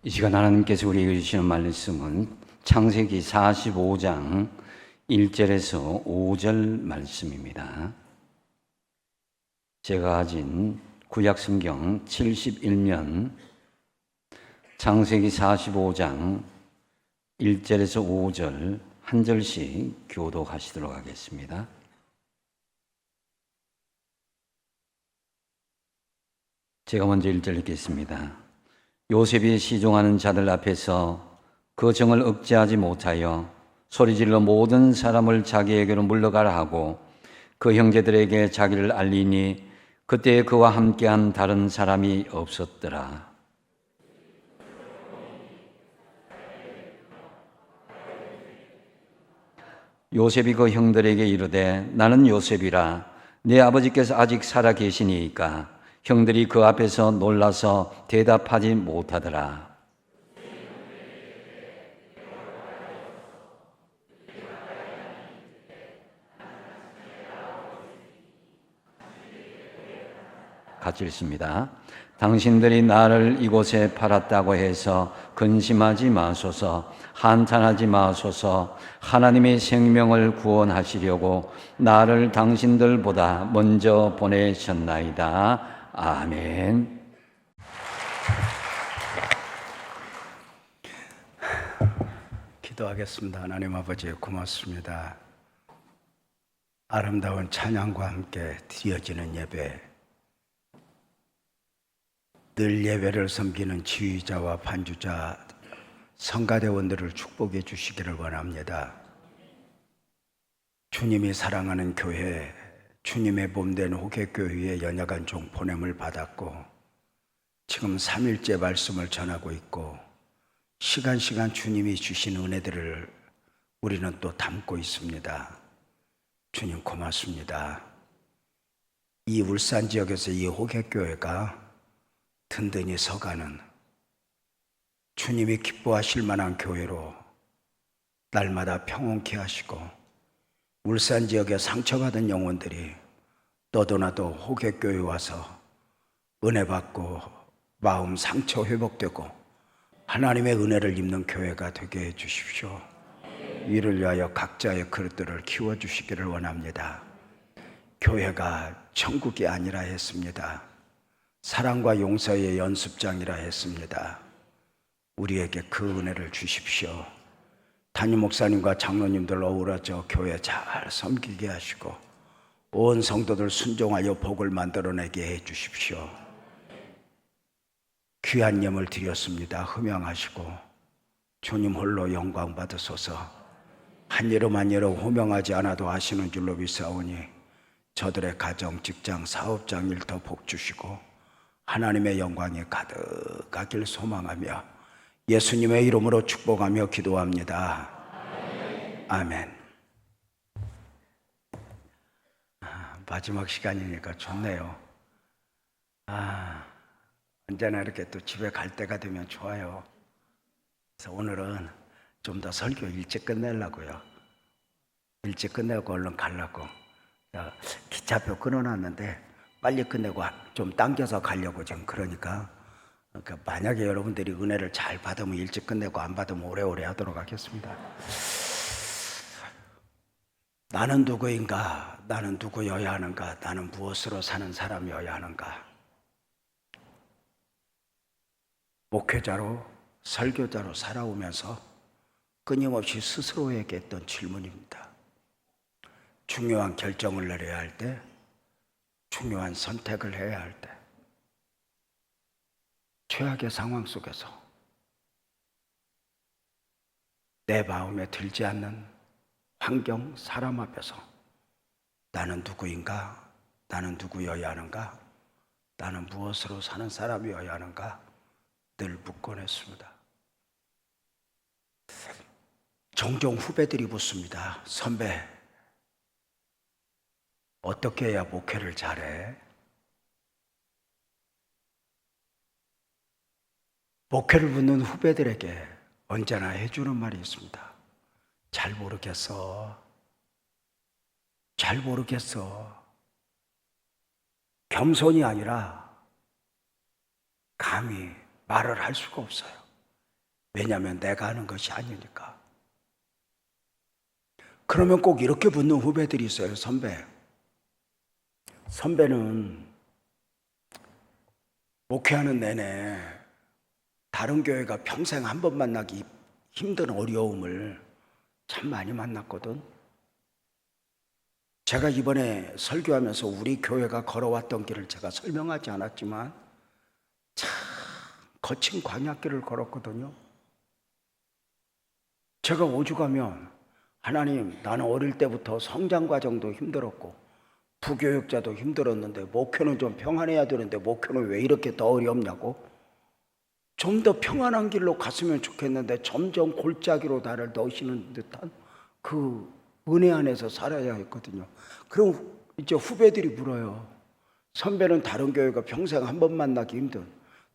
이 시간 하나님께서 우리에게 주시는 말씀은 창세기 45장 1절에서 5절 말씀입니다. 제가 가진 구약성경 71면 창세기 45장 1절에서 5절 한 절씩 교독하시도록 하겠습니다. 제가 먼저 1절 읽겠습니다. 요셉이 시종하는 자들 앞에서 그 정을 억제하지 못하여 소리질러 모든 사람을 자기에게로 물러가라 하고 그 형제들에게 자기를 알리니 그때 그와 함께한 다른 사람이 없었더라. 요셉이 그 형들에게 이르되 나는 요셉이라 내 아버지께서 아직 살아 계시니이까 형들이 그 앞에서 놀라서 대답하지 못하더라. 같이 읽습니다. 당신들이 나를 이곳에 팔았다고 해서 근심하지 마소서, 한탄하지 마소서. 하나님의 생명을 구원하시려고 나를 당신들보다 먼저 보내셨나이다. 아멘. 기도하겠습니다. 하나님 아버지 고맙습니다. 아름다운 찬양과 함께 드려지는 예배, 늘 예배를 섬기는 지휘자와 반주자, 성가대원들을 축복해 주시기를 원합니다. 주님이 사랑하는 교회, 주님의 몸된 호객교회에 연약한 종 보냄을 받았고 지금 3일째 말씀을 전하고 있고 시간 주님이 주신 은혜들을 우리는 또 담고 있습니다. 주님 고맙습니다. 이 울산 지역에서 이 호객교회가 든든히 서가는 주님이 기뻐하실 만한 교회로 날마다 평온케 하시고 울산 지역에 상처받은 영혼들이 너도나도 호객교회 와서 은혜 받고 마음 상처 회복되고 하나님의 은혜를 입는 교회가 되게 해 주십시오. 이를 위하여 각자의 그릇들을 키워주시기를 원합니다. 교회가 천국이 아니라 했습니다. 사랑과 용서의 연습장이라 했습니다. 우리에게 그 은혜를 주십시오. 담임 목사님과 장로님들 어우러져 교회 잘 섬기게 하시고 온 성도들 순종하여 복을 만들어내게 해 주십시오. 귀한 예물 드렸습니다. 흠양하시고 주님 홀로 영광 받으소서. 한 예로 만 예로 호명하지 않아도 아시는 줄로 믿사오니 저들의 가정, 직장, 사업장 일터 복 주시고 하나님의 영광이 가득하길 소망하며 예수님의 이름으로 축복하며 기도합니다. 아멘. 마지막 시간이니까 좋네요. 언제나 이렇게 또 집에 갈 때가 되면 좋아요. 그래서 오늘은 좀 더 설교 일찍 끝내려고요. 일찍 끝내고 얼른 가려고. 기차표 끊어놨는데 빨리 끝내고 좀 당겨서 가려고 지금 그러니까 만약에 여러분들이 은혜를 잘 받으면 일찍 끝내고 안 받으면 오래오래 하도록 하겠습니다. 나는 누구인가? 나는 누구여야 하는가? 나는 무엇으로 사는 사람이어야 하는가? 목회자로, 설교자로 살아오면서 끊임없이 스스로에게 했던 질문입니다. 중요한 결정을 내려야 할 때, 중요한 선택을 해야 할 때, 최악의 상황 속에서 내 마음에 들지 않는 환경, 사람 앞에서 나는 누구인가? 나는 누구여야 하는가? 나는 무엇으로 사는 사람이어야 하는가? 늘 묻곤 했습니다. 종종 후배들이 묻습니다. 선배, 어떻게 해야 목회를 잘해? 목회를 묻는 후배들에게 언제나 해주는 말이 있습니다. 잘 모르겠어. 잘 모르겠어. 겸손이 아니라 감히 말을 할 수가 없어요. 왜냐하면 내가 하는 것이 아니니까. 그러면 꼭 이렇게 묻는 후배들이 있어요. 선배는 목회하는 내내 다른 교회가 평생 한 번 만나기 힘든 어려움을 참 많이 만났거든. 제가 이번에 설교하면서 우리 교회가 걸어왔던 길을 제가 설명하지 않았지만 참 거친 광야길을 걸었거든요. 제가 오죽하면 하나님, 나는 어릴 때부터 성장 과정도 힘들었고 부교육자도 힘들었는데 목회는 좀 평안해야 되는데 목회는 왜 이렇게 더 어렵냐고, 좀 더 평안한 길로 갔으면 좋겠는데 점점 골짜기로 나를 넣으시는 듯한 그 은혜 안에서 살아야 했거든요. 그럼 이제 후배들이 물어요. 선배는 다른 교회가 평생 한 번 만나기 힘든,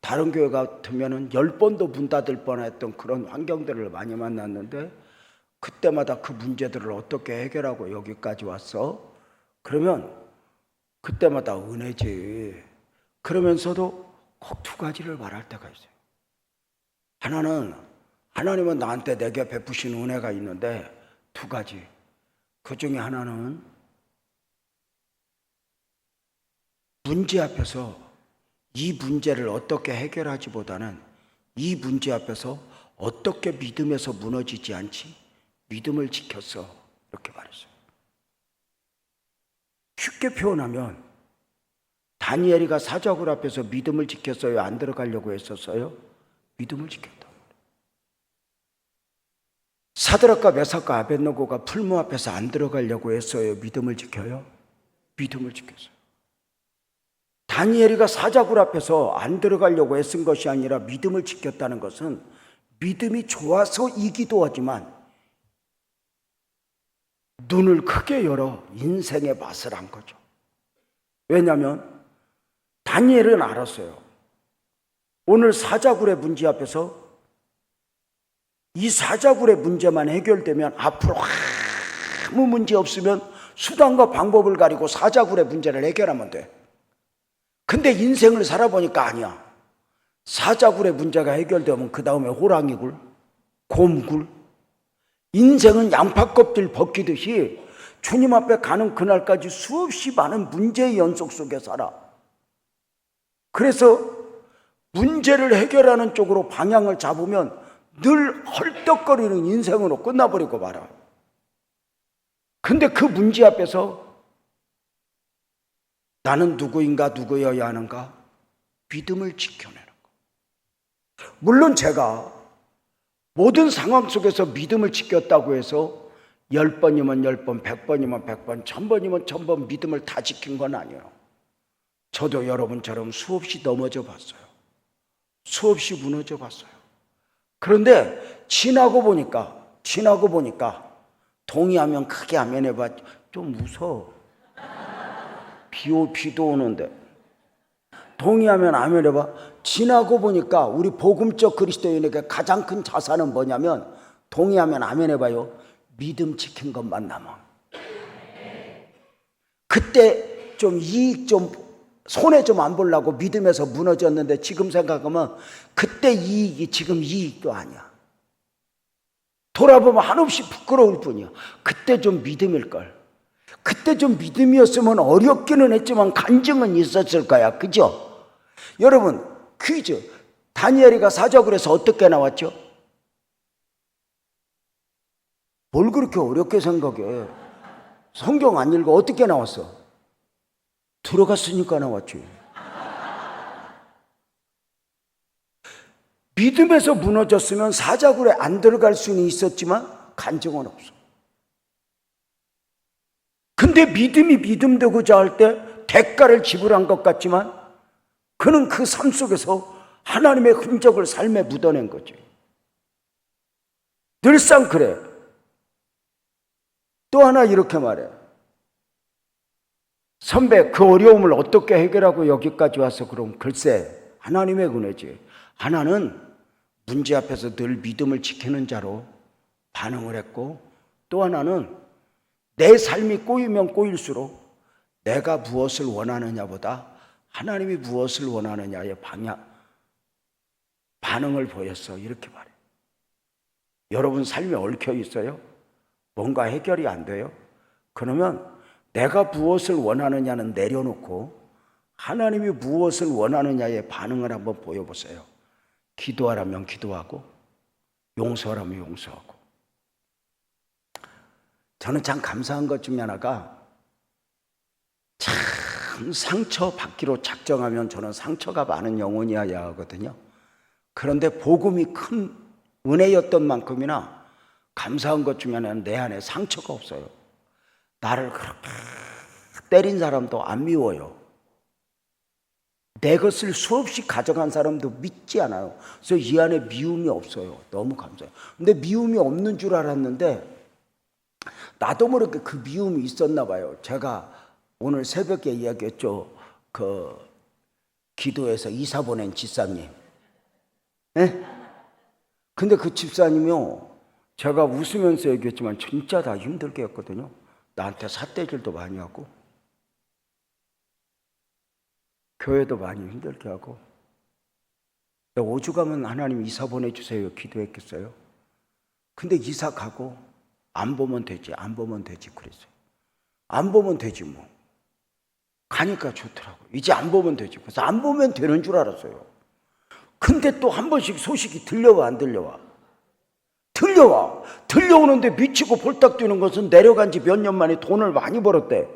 다른 교회 같으면 10번도 문 닫을 뻔했던 그런 환경들을 많이 만났는데 그때마다 그 문제들을 어떻게 해결하고 여기까지 왔어? 그러면 그때마다 은혜지. 그러면서도 꼭 두 가지를 말할 때가 있어요. 하나는 하나님은 나한테 내게 베푸신 은혜가 있는데 두 가지. 그 중에 하나는 문제 앞에서 이 문제를 어떻게 해결하지보다는 이 문제 앞에서 어떻게 믿음에서 무너지지 않지 믿음을 지켰어, 이렇게 말했어요. 쉽게 표현하면 다니엘이가 사자굴 앞에서 믿음을 지켰어요? 안 들어가려고 했었어요? 믿음을 지켰다. 사드락과 메삭과 아벳느고가 풀무 앞에서 안 들어가려고 했어요? 믿음을 지켜요? 믿음을 지켰어요. 다니엘이가 사자굴 앞에서 안 들어가려고 애쓴 것이 아니라 믿음을 지켰다는 것은 믿음이 좋아서이기도 하지만 눈을 크게 열어 인생의 맛을 안 거죠. 왜냐하면 다니엘은 알았어요. 오늘 사자굴의 문제 앞에서 이 사자굴의 문제만 해결되면 앞으로 아무 문제 없으면 수단과 방법을 가리고 사자굴의 문제를 해결하면 돼. 근데 인생을 살아보니까 아니야. 사자굴의 문제가 해결되면 그 다음에 호랑이굴, 곰굴. 인생은 양파껍질 벗기듯이 주님 앞에 가는 그날까지 수없이 많은 문제의 연속 속에 살아. 그래서 문제를 해결하는 쪽으로 방향을 잡으면 늘 헐떡거리는 인생으로 끝나버리고 말아. 근데 그 문제 앞에서 나는 누구인가, 누구여야 하는가? 믿음을 지켜내는 거. 물론 제가 모든 상황 속에서 믿음을 지켰다고 해서 10번이면 10번, 100번이면 100번, 1000번이면 1000번 믿음을 다 지킨 건 아니에요. 저도 여러분처럼 수없이 넘어져 봤어요. 수없이 무너져 봤어요. 그런데 지나고 보니까 동의하면 크게 아멘해봐. 좀 무서워. 비도 오는데. 동의하면 아멘해봐. 지나고 보니까 우리 복음적 그리스도인에게 가장 큰 자산은 뭐냐면, 동의하면 아멘해봐요. 믿음 지킨 것만 남아. 그때 좀 이익 좀 손해 좀 안 보려고 믿음에서 무너졌는데 지금 생각하면 그때 이익이 지금 이익도 아니야. 돌아보면 한없이 부끄러울 뿐이야. 그때 좀 믿음일걸. 그때 좀 믿음이었으면 어렵기는 했지만 간증은 있었을 거야. 그죠? 여러분, 퀴즈. 다니엘이가 사자굴에서 어떻게 나왔죠? 뭘 그렇게 어렵게 생각해? 성경 안 읽어 어떻게 나왔어? 들어갔으니까 나왔지. 믿음에서 무너졌으면 사자굴에 안 들어갈 수는 있었지만 간증은 없어. 근데 믿음이 믿음 되고자 할 때 대가를 지불한 것 같지만 그는 그 삶 속에서 하나님의 흔적을 삶에 묻어낸 거지. 늘상 그래. 또 하나 이렇게 말해. 선배, 그 어려움을 어떻게 해결하고 여기까지 와서 그럼 글쎄, 하나님의 은혜지. 하나는 문제 앞에서 늘 믿음을 지키는 자로 반응을 했고, 또 하나는 내 삶이 꼬이면 꼬일수록 내가 무엇을 원하느냐보다 하나님이 무엇을 원하느냐의 반응을 보였어. 이렇게 말해. 여러분 삶에 얽혀 있어요? 뭔가 해결이 안 돼요? 그러면 내가 무엇을 원하느냐는 내려놓고 하나님이 무엇을 원하느냐에 반응을 한번 보여보세요. 기도하라면 기도하고 용서하라면 용서하고. 저는 참 감사한 것 중에 하나가, 참 상처 받기로 작정하면 저는 상처가 많은 영혼이어야 하거든요. 그런데 복음이 큰 은혜였던 만큼이나 감사한 것 중에 하나는 내 안에 상처가 없어요. 나를 그렇게 때린 사람도 안 미워요. 내 것을 수없이 가져간 사람도 믿지 않아요. 그래서 이 안에 미움이 없어요. 너무 감사해요. 근데 미움이 없는 줄 알았는데 나도 모르게 그 미움이 있었나 봐요. 제가 오늘 새벽에 이야기했죠. 그 기도에서 이사 보낸 집사님. 네? 근데 그 집사님이요, 제가 웃으면서 얘기했지만 진짜 다 힘들게 했거든요. 나한테 삿대질도 많이 하고 교회도 많이 힘들게 하고. 5주 가면 하나님 이사 보내주세요 기도했겠어요? 근데 이사 가고 안 보면 되지, 안 보면 되지 그랬어요. 안 보면 되지 뭐. 가니까 좋더라고. 이제 안 보면 되지. 그래서 안 보면 되는 줄 알았어요. 근데 또 한 번씩 소식이 들려와 안 들려와? 들려와. 들려오는데 미치고 볼딱 뛰는 것은 내려간 지 몇 년 만에 돈을 많이 벌었대.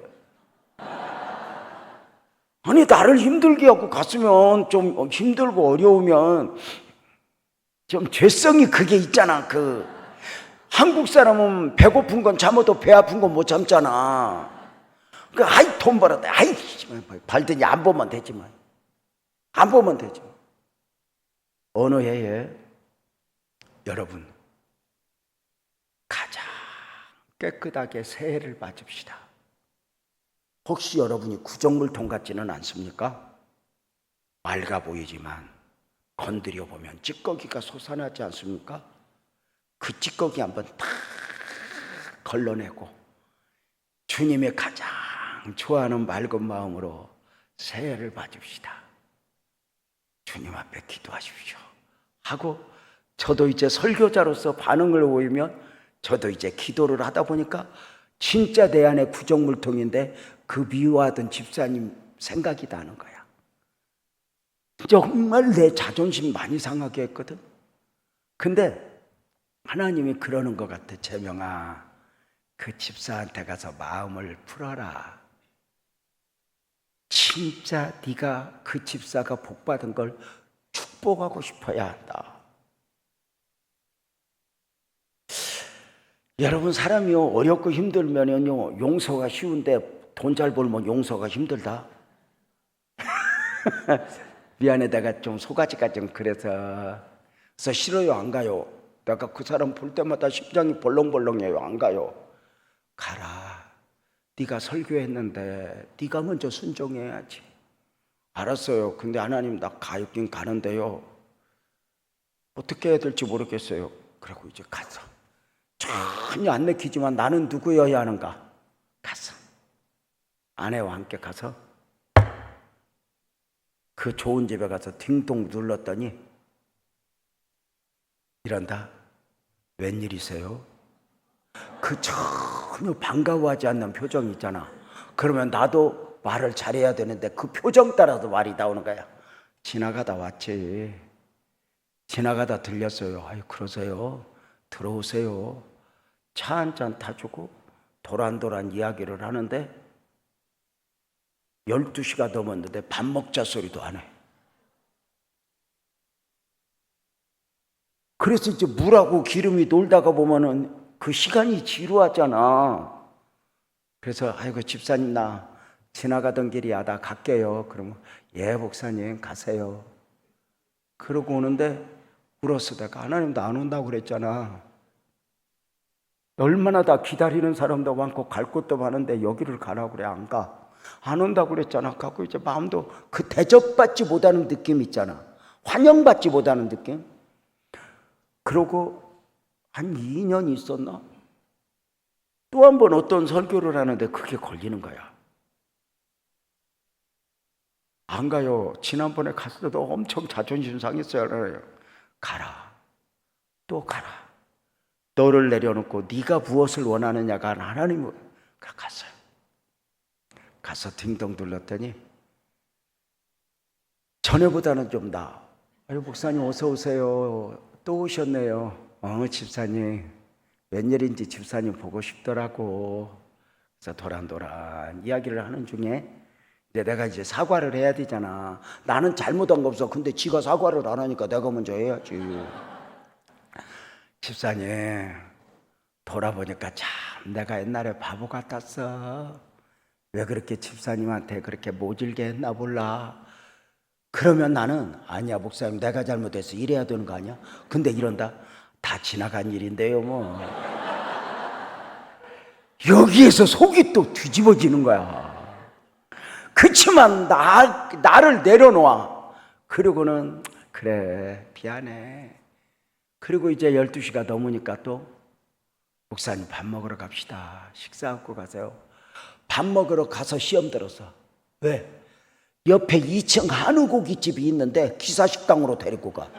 아니 나를 힘들게 하고 갔으면, 좀 힘들고 어려우면 좀 죄성이 그게 있잖아. 그 한국 사람은 배고픈 건 참아도 배 아픈 건 못 참잖아. 그 아이 돈 벌었다, 아이 발더니 안 보면 되지만, 안 보면 되지. 어느 해에 여러분 가장 깨끗하게 새해를 맞읍시다. 혹시 여러분이 구정물통 같지는 않습니까? 맑아 보이지만 건드려 보면 찌꺼기가 솟아나지 않습니까? 그 찌꺼기 한번 탁 걸러내고 주님의 가장 좋아하는 맑은 마음으로 새해를 맞읍시다. 주님 앞에 기도하십시오 하고, 저도 이제 설교자로서 반응을 보이면 저도 이제 기도를 하다 보니까 진짜 내 안에 구정물통인데 그 미워하던 집사님 생각이 나는 거야. 정말 내 자존심 많이 상하게 했거든. 근데 하나님이 그러는 것 같아. 재명아, 그 집사한테 가서 마음을 풀어라. 진짜 네가 그 집사가 복받은 걸 축복하고 싶어야 한다. 여러분, 사람이요 어렵고 힘들면요 용서가 쉬운데 돈 잘 벌면 용서가 힘들다. 미안해, 내가 좀 소가지가 좀 그래서 싫어요. 안 가요. 내가 그 사람 볼 때마다 심장이 벌렁벌렁해요. 안 가요. 가라. 네가 설교했는데 네가 먼저 순종해야지. 알았어요. 근데 하나님 나 가긴 가는데요 어떻게 해야 될지 모르겠어요. 그리고 이제 가서 전혀 안 내키지만 나는 누구여야 하는가? 가서 아내와 함께 가서 그 좋은 집에 가서 딩동 눌렀더니 이런다. 웬일이세요? 그 전혀 반가워하지 않는 표정 있잖아. 그러면 나도 말을 잘해야 되는데 그 표정 따라서 말이 나오는 거야. 지나가다 왔지. 지나가다 들렸어요. 아유, 그러세요? 들어오세요. 차 한 잔 타주고 도란도란 이야기를 하는데 12시가 넘었는데 밥 먹자 소리도 안 해. 그래서 이제 물하고 기름이 놀다가 보면은 그 시간이 지루하잖아. 그래서 아이고 집사님 나 지나가던 길이야 나 갈게요. 그러면 예 목사님 가세요. 그러고 오는데 울었어. 내가 하나님도 안 온다고 그랬잖아. 얼마나 다 기다리는 사람도 많고 갈 곳도 많은데 여기를 가라고 그래. 안 가. 안 온다고 그랬잖아. 갖고 이제 마음도 그 대접받지 못하는 느낌 있잖아. 환영받지 못하는 느낌. 그러고 한 2년이 있었나? 또 한 번 어떤 설교를 하는데 그게 걸리는 거야. 안 가요. 지난번에 갔어도 엄청 자존심 상했어요. 가라. 또 가라. 너를 내려놓고 네가 무엇을 원하느냐가 하나님과 갔어요. 가서 딩동 둘렀더니 전에보다는 좀 나아. 아유, 목사님 어서 오세요. 또 오셨네요. 집사님 웬일인지 집사님 보고 싶더라고. 그래서 도란도란 이야기를 하는 중에 이제 내가 이제 사과를 해야 되잖아. 나는 잘못한 거 없어. 근데 지가 사과를 안 하니까 내가 먼저 해야지. 집사님, 돌아보니까 참 내가 옛날에 바보 같았어. 왜 그렇게 집사님한테 그렇게 모질게 했나 몰라. 그러면 나는 아니야 목사님 내가 잘못했어 이래야 되는 거 아니야? 근데 이런다. 다 지나간 일인데요 뭐. 여기에서 속이 또 뒤집어지는 거야. 그치만 나를 내려놓아. 그리고는 그래 미안해. 그리고 이제 12시가 넘으니까 또 목사님 밥 먹으러 갑시다. 식사하고 가세요. 밥 먹으러 가서 시험 들었어. 왜? 옆에 2층 한우 고깃집이 있는데 기사식당으로 데리고 가.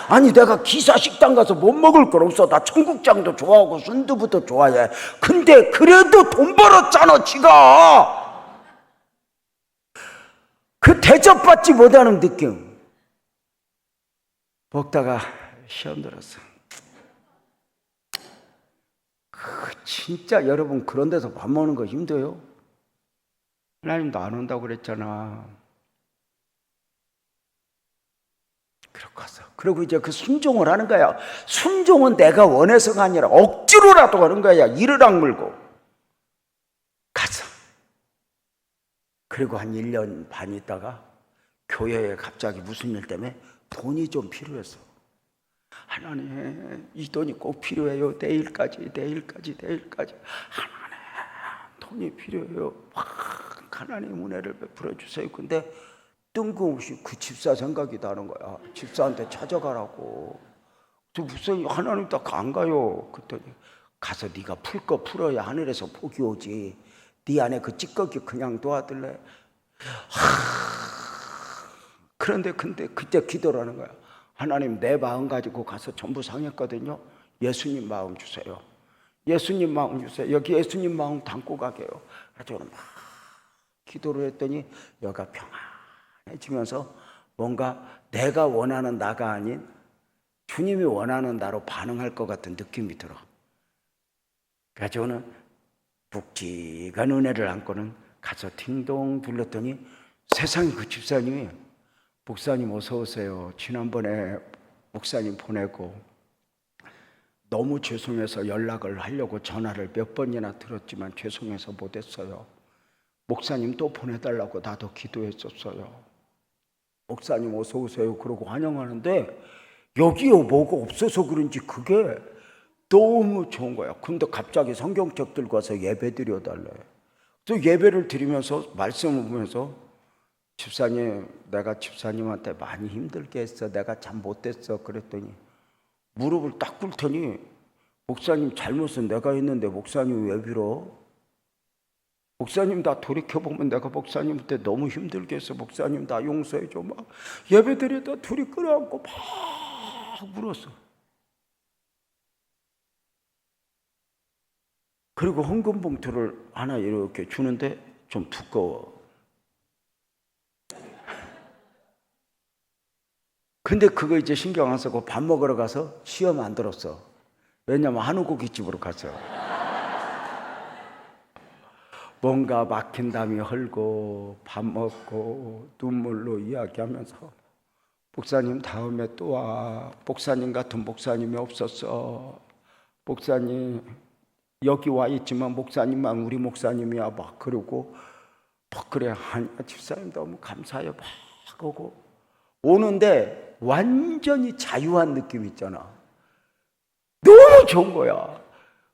아니 내가 기사식당 가서 못 먹을 건 없어. 나 청국장도 좋아하고 순두부도 좋아해. 근데 그래도 돈 벌었잖아 지가. 그 대접받지 못하는 느낌. 먹다가 시험 들었어. 진짜 여러분 그런 데서 밥 먹는 거 힘들어요? 하나님도 안 온다고 그랬잖아. 그리고 이제 그 순종을 하는 거야. 순종은 내가 원해서가 아니라 억지로라도 하는 거야. 이를 악물고 가서. 그리고 한 1년 반 있다가 교회에 갑자기 무슨 일 때문에 돈이 좀 필요했어. 하나님 이 돈이 꼭 필요해요. 내일까지. 하나님 돈이 필요해요. 하나님 은혜를 베풀어 주세요. 근데 뜬금없이 그 집사 생각이 나는 거야. 집사한테 찾아가라고. 저 무슨 하나님 딱 안 가요. 그랬더니 가서 네가 풀 거 풀어야 하늘에서 복이 오지. 네 안에 그 찌꺼기 그냥 놔둘래. 그런데 그때 기도를 하는 거야. 하나님 내 마음 가지고 가서 전부 상했거든요. 예수님 마음 주세요. 예수님 마음 주세요. 여기 예수님 마음 담고 가게요. 저는 막 기도를 했더니 여기가 평안해지면서 뭔가 내가 원하는 나가 아닌 주님이 원하는 나로 반응할 것 같은 느낌이 들어. 그래서 저는 묵직한 은혜를 안고는 가서 딩동 불렀더니 세상에 그 집사님이 목사님 어서 오세요. 지난번에 목사님 보내고 너무 죄송해서 연락을 하려고 전화를 몇 번이나 들었지만 죄송해서 못했어요. 목사님 또 보내달라고 나도 기도했었어요. 목사님 어서 오세요. 그러고 환영하는데 여기요 뭐가 없어서 그런지 그게 너무 좋은 거야. 근데 갑자기 성경책 들고 와서 예배 드려달래. 또 예배를 드리면서 말씀을 보면서 집사님 내가 집사님한테 많이 힘들게 했어. 내가 참 못했어. 그랬더니 무릎을 딱 꿇더니 목사님 잘못은 내가 했는데 목사님 왜 빌어? 목사님 나 돌이켜보면 내가 목사님한테 너무 힘들게 했어. 목사님 나 용서해줘. 막 예배 드리다 둘이 끌어안고 막 울었어. 그리고 헌금 봉투를 하나 이렇게 주는데 좀 두꺼워. 근데 그거 이제 신경 안 쓰고 밥 먹으러 가서 시험 안 들었어. 왜냐면 한우 고깃집으로 갔어. 뭔가 막힌 담이 헐고 밥 먹고 눈물로 이야기하면서 목사님 다음에 또 와. 목사님 같은 목사님이 없었어. 목사님 여기 와 있지만 목사님만 우리 목사님이야. 막 그러고 막 그래. 아니야 집사님 너무 감사해요. 막 오고 오는데 완전히 자유한 느낌 있잖아. 너무 좋은 거야.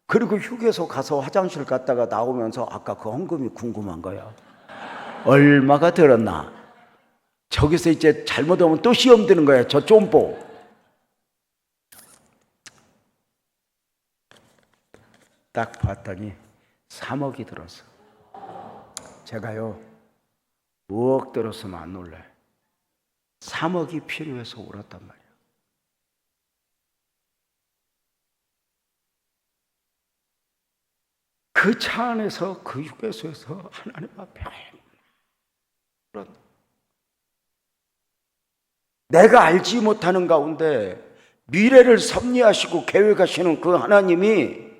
그리고 휴게소 가서 화장실 갔다가 나오면서 아까 그 헌금이 궁금한 거야. 얼마가 들었나? 저기서 이제 잘못하면 또 시험 드는 거야. 저 쫌보. 딱 봤더니 3억이 들었어. 제가요 5억 들었으면 안 놀래. 3억이 필요해서 울었단 말이야. 그 차 안에서, 그 휴게소에서 하나님 앞에 내가 알지 못하는 가운데 미래를 섭리하시고 계획하시는 그 하나님이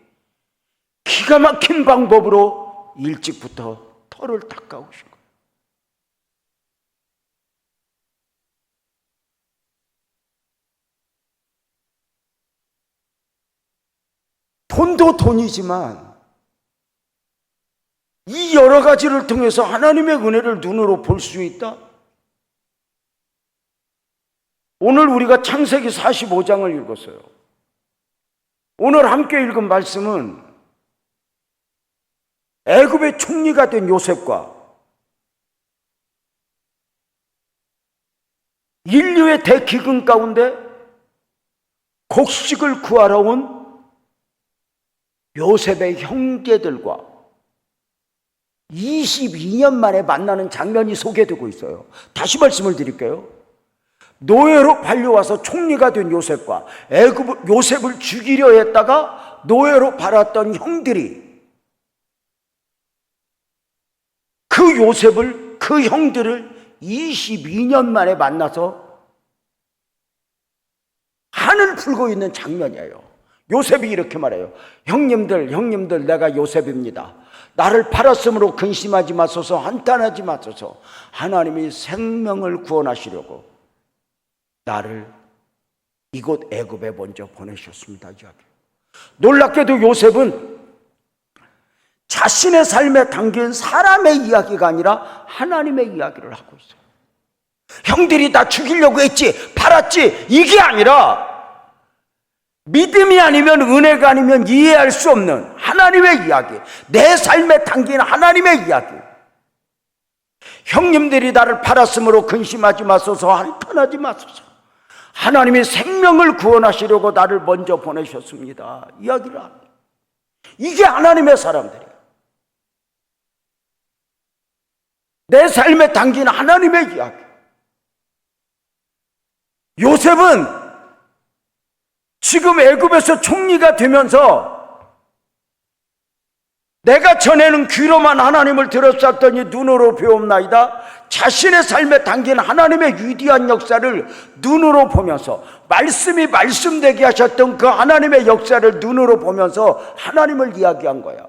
기가 막힌 방법으로 일찍부터 털을 닦아오신 거예요. 돈도 돈이지만 이 여러 가지를 통해서 하나님의 은혜를 눈으로 볼 수 있다? 오늘 우리가 창세기 45장을 읽었어요. 오늘 함께 읽은 말씀은 애굽의 총리가 된 요셉과 인류의 대기근 가운데 곡식을 구하러 온 요셉의 형제들과 22년 만에 만나는 장면이 소개되고 있어요. 다시 말씀을 드릴게요. 노예로 팔려와서 총리가 된 요셉과 요셉을 죽이려 했다가 노예로 팔았던 형들이 그 요셉을, 그 형들을 22년 만에 만나서 한을 풀고 있는 장면이에요. 요셉이 이렇게 말해요. 형님들, 내가 요셉입니다. 나를 팔았으므로 근심하지 마소서, 한탄하지 마소서. 하나님이 생명을 구원하시려고 나를 이곳 애굽에 먼저 보내셨습니다. 놀랍게도 요셉은 자신의 삶에 담긴 사람의 이야기가 아니라 하나님의 이야기를 하고 있어요. 형들이 나 죽이려고 했지, 팔았지, 이게 아니라 믿음이 아니면, 은혜가 아니면 이해할 수 없는 하나님의 이야기, 내 삶에 담긴 하나님의 이야기. 형님들이 나를 팔았으므로 근심하지 마소서, 한탄하지 마소서. 하나님이 생명을 구원하시려고 나를 먼저 보내셨습니다. 이야기를 합니다. 이게 하나님의 사람들이에요. 내 삶에 담긴 하나님의 이야기. 요셉은 지금 애굽에서 총리가 되면서 내가 전에는 귀로만 하나님을 들었었더니 눈으로 배움나이다. 자신의 삶에 담긴 하나님의 위대한 역사를 눈으로 보면서, 말씀이 말씀되게 하셨던 그 하나님의 역사를 눈으로 보면서 하나님을 이야기한 거야.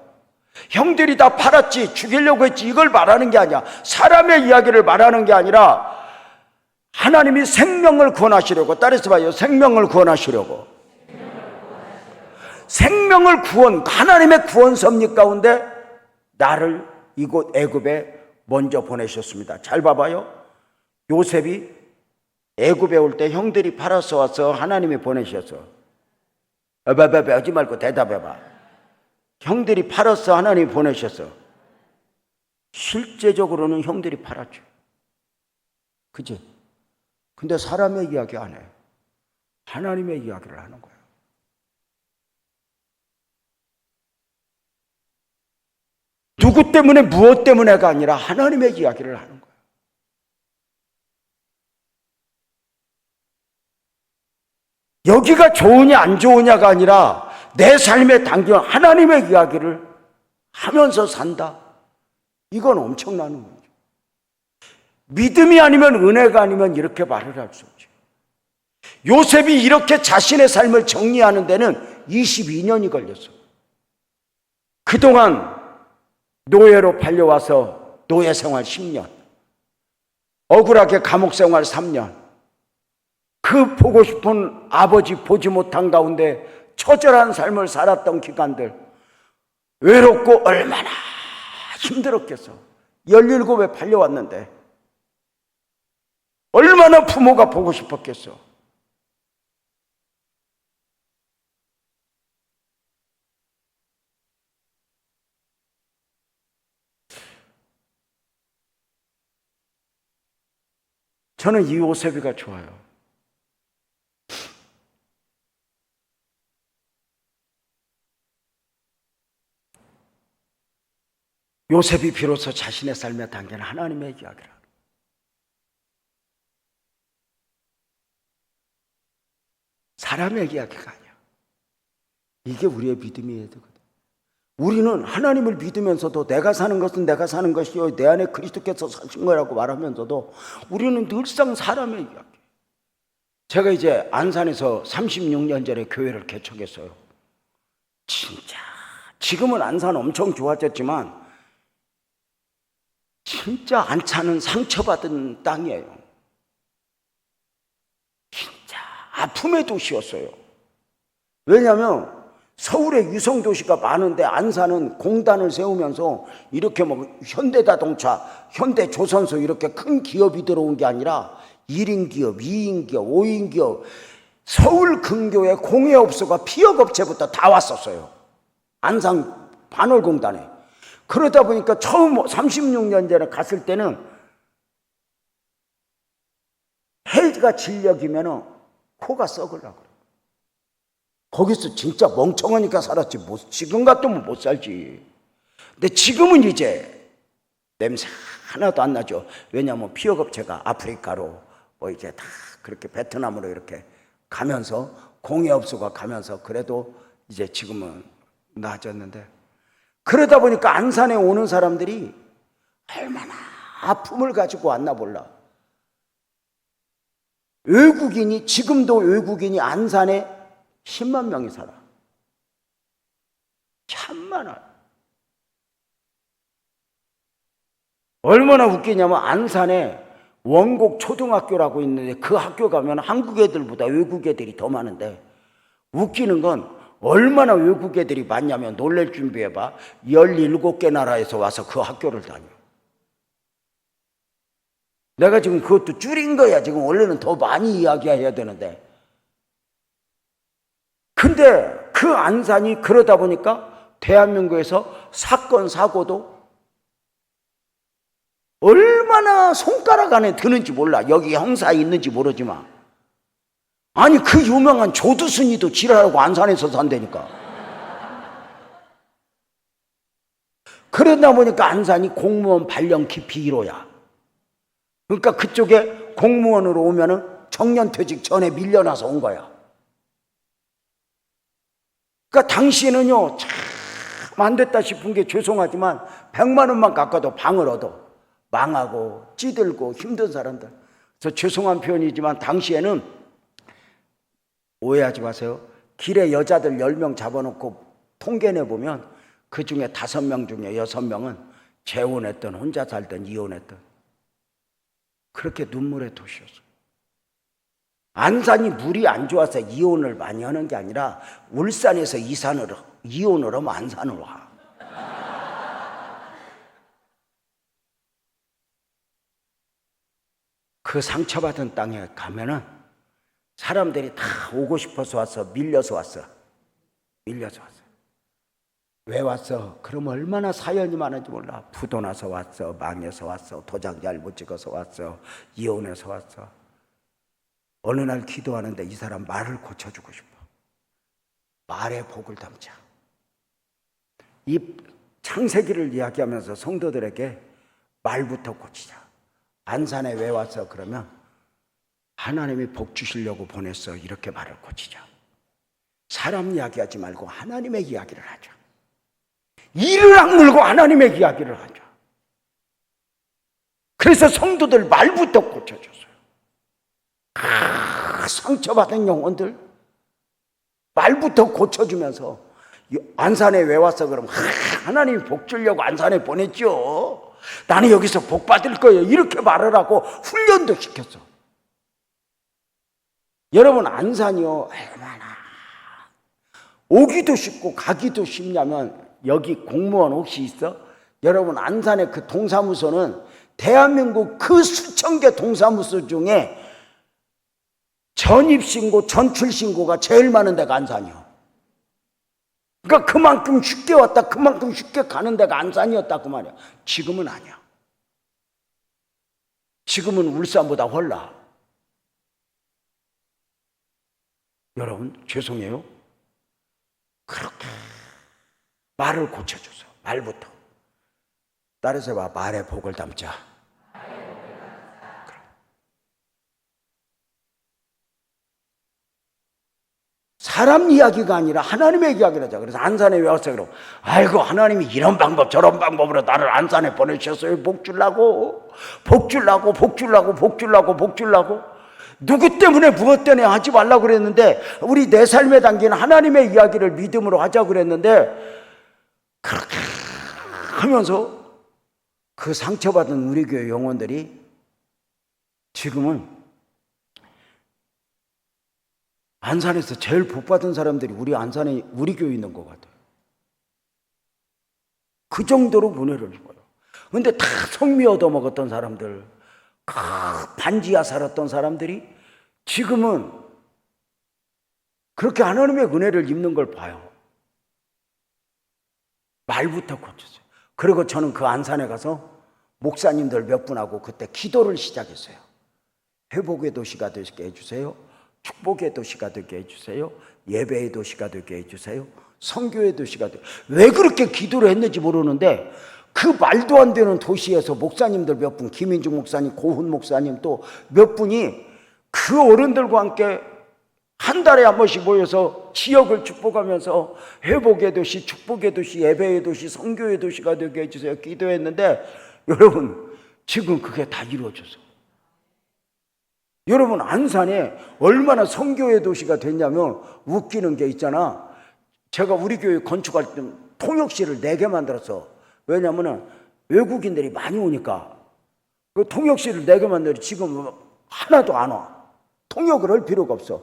형들이 다 팔았지, 죽이려고 했지, 이걸 말하는 게 아니야. 사람의 이야기를 말하는 게 아니라 하나님이 생명을 구원하시려고, 따라서 봐요. 생명을 구원하시려고. 생명을 하나님의 구원 섭리 가운데 나를 이곳 애굽에 먼저 보내셨습니다. 잘 봐봐요. 요셉이 애굽에 올 때 형들이 팔아서 와서 하나님이 보내셨어. 하지 말고 대답해봐. 형들이 팔아서 하나님이 보내셨어. 실제적으로는 형들이 팔았죠. 그치? 근데 사람의 이야기 안 해. 하나님의 이야기를 하는 거야. 누구 때문에, 무엇 때문에가 아니라 하나님의 이야기를 하는 거예요. 여기가 좋으냐 안 좋으냐가 아니라 내 삶에 담긴 하나님의 이야기를 하면서 산다. 이건 엄청나는 거죠. 믿음이 아니면, 은혜가 아니면 이렇게 말을 할 수 없죠. 요셉이 이렇게 자신의 삶을 정리하는 데는 22년이 걸렸어. 그동안 노예로 팔려와서 노예 생활 10년, 억울하게 감옥 생활 3년, 그 보고 싶은 아버지 보지 못한 가운데 처절한 삶을 살았던 기간들, 외롭고 얼마나 힘들었겠어. 17에 팔려왔는데 얼마나 부모가 보고 싶었겠어. 저는 이 요셉이가 좋아요. 요셉이 비로소 자신의 삶에 담긴 하나님의 이야기를 하는, 사람의 이야기가 아니야. 이게 우리의 믿음이어야 되거든. 우리는 하나님을 믿으면서도 내가 사는 것은 내가 사는 것이요 내 안에 그리스도께서 사신 거라고 말하면서도 우리는 늘상 사람의 이야기. 제가 이제 안산에서 36년 전에 교회를 개척했어요. 진짜 지금은 안산 엄청 좋아졌지만 진짜 안산은 상처받은 땅이에요. 진짜 아픔의 도시였어요. 왜냐하면 서울에 유성도시가 많은데 안산은 공단을 세우면서 이렇게 뭐 현대자동차, 현대조선소 이렇게 큰 기업이 들어온 게 아니라 1인 기업, 2인 기업, 5인 기업, 서울 근교에 공예업소가 피혁업체부터 다 왔었어요. 안산 반월공단에. 그러다 보니까 처음 36년 전에 갔을 때는 해가 진력이면 코가 썩으려고 그래요. 거기서 진짜 멍청하니까 살았지 지금 같으면 못 살지. 근데 지금은 이제 냄새 하나도 안 나죠. 왜냐하면 피혁업체가 아프리카로 뭐 이제 다 그렇게 베트남으로 이렇게 가면서 공예업소가 가면서 그래도 이제 지금은 나아졌는데, 그러다 보니까 안산에 오는 사람들이 얼마나 아픔을 가지고 왔나 몰라. 외국인이 지금도 외국인이 안산에 10만 명이 살아. 참 많아. 얼마나 웃기냐면 안산에 원곡 초등학교라고 있는데 그 학교 가면 한국 애들보다 외국 애들이 더 많은데, 웃기는 건 얼마나 외국 애들이 많냐면 놀랄 준비해봐. 17개 나라에서 와서 그 학교를 다녀. 내가 지금 그것도 줄인 거야. 지금 원래는 더 많이 이야기해야 되는데. 근데 그 안산이 그러다 보니까 대한민국에서 사건 사고도 얼마나 손가락 안에 드는지 몰라. 여기 형사에 있는지 모르지만, 아니 그 유명한 조두순이도 지랄하고 안산에서 산다니까. 그러다 보니까 안산이 공무원 발령 기피 1호야. 그러니까 그쪽에 공무원으로 오면은 정년퇴직 전에 밀려나서 온 거야. 그러니까 당시에는요, 참 안 됐다 싶은 게 죄송하지만 100만 원만 깎아도 방을 얻어. 망하고 찌들고 힘든 사람들. 그래서 죄송한 표현이지만 당시에는, 오해하지 마세요, 길에 여자들 10명 잡아놓고 통계내보면 그 중에 5명 중에 6명은 재혼했던, 혼자 살던, 이혼했던, 그렇게 눈물의 도시였어요. 안산이 물이 안 좋아서 이혼을 많이 하는 게 아니라 울산에서 이혼을 하면 안산으로 와. 그 상처받은 땅에 가면은 사람들이 다 오고 싶어서 왔어? 밀려서 왔어? 밀려서 왔어. 왜 왔어? 그럼 얼마나 사연이 많은지 몰라. 부도 나서 왔어, 망해서 왔어, 도장 잘못 찍어서 왔어, 이혼해서 왔어. 어느 날 기도하는데 이 사람 말을 고쳐주고 싶어. 말에 복을 담자. 이 창세기를 이야기하면서 성도들에게 말부터 고치자. 안산에 왜 왔어? 그러면 하나님이 복 주시려고 보냈어. 이렇게 말을 고치자. 사람 이야기하지 말고 하나님의 이야기를 하자. 이를 악물고 하나님의 이야기를 하자. 그래서 성도들 말부터 고쳐줬어요. 상처받은 영혼들 말부터 고쳐주면서, 안산에 왜 왔어? 그러면 하나님이 복 주려고 안산에 보냈죠. 나는 여기서 복 받을 거예요. 이렇게 말을 하고 훈련도 시켰어. 여러분, 안산이요, 얼마나 오기도 쉽고 가기도 쉽냐면, 여기 공무원 혹시 있어? 여러분, 안산의 그 동사무소는 대한민국 그 수천 개 동사무소 중에 전입신고, 전출신고가 제일 많은 데가 안산이요. 그러니까 그만큼 쉽게 왔다, 그만큼 쉽게 가는 데가 안산이었다 그 말이야. 지금은 아니야. 지금은 울산보다 헐나. 여러분, 죄송해요. 그렇게 말을 고쳐줘서, 말부터. 따라서 봐, 말에 복을 담자. 사람 이야기가 아니라 하나님의 이야기를 하자. 그래서 안산에 왜 왔어요? 그럼 아이고 하나님이 이런 방법 저런 방법으로 나를 안산에 보내주셨어요. 복 주려고 누구 때문에 무엇 때문에 하지 말라고 그랬는데, 우리 내 삶에 담긴 하나님의 이야기를 믿음으로 하자고 그랬는데, 그렇게 하면서 그 상처받은 우리 교회 영혼들이 지금은 안산에서 제일 복받은 사람들이 우리 안산에 우리 교회에 있는 것 같아요. 그 정도로 은혜를 줘요. 근데 다 성미 얻어먹었던 사람들, 반지하 살았던 사람들이 지금은 그렇게 하나님의 은혜를 입는 걸 봐요. 말부터 고쳤어요. 그리고 저는 그 안산에 가서 목사님들 몇 분하고 그때 기도를 시작했어요. 회복의 도시가 되게 해주세요. 축복의 도시가 되게 해주세요. 예배의 도시가 되게 해주세요. 선교의 도시가 되게. 왜 그렇게 기도를 했는지 모르는데 그 말도 안 되는 도시에서 목사님들 몇 분, 김인중 목사님, 고훈 목사님 또 몇 분이 그 어른들과 함께 한 달에 한 번씩 모여서 지역을 축복하면서 회복의 도시, 축복의 도시, 예배의 도시, 선교의 도시가 되게 해주세요. 기도했는데 여러분 지금 그게 다 이루어져서 여러분 안산에 얼마나 선교의 도시가 됐냐면 웃기는 게 있잖아. 제가 우리 교회 건축할 때 통역실을 4개 만들었어. 왜냐하면 외국인들이 많이 오니까 그 통역실을 4개 만들어 지금 하나도 안 와. 통역을 할 필요가 없어.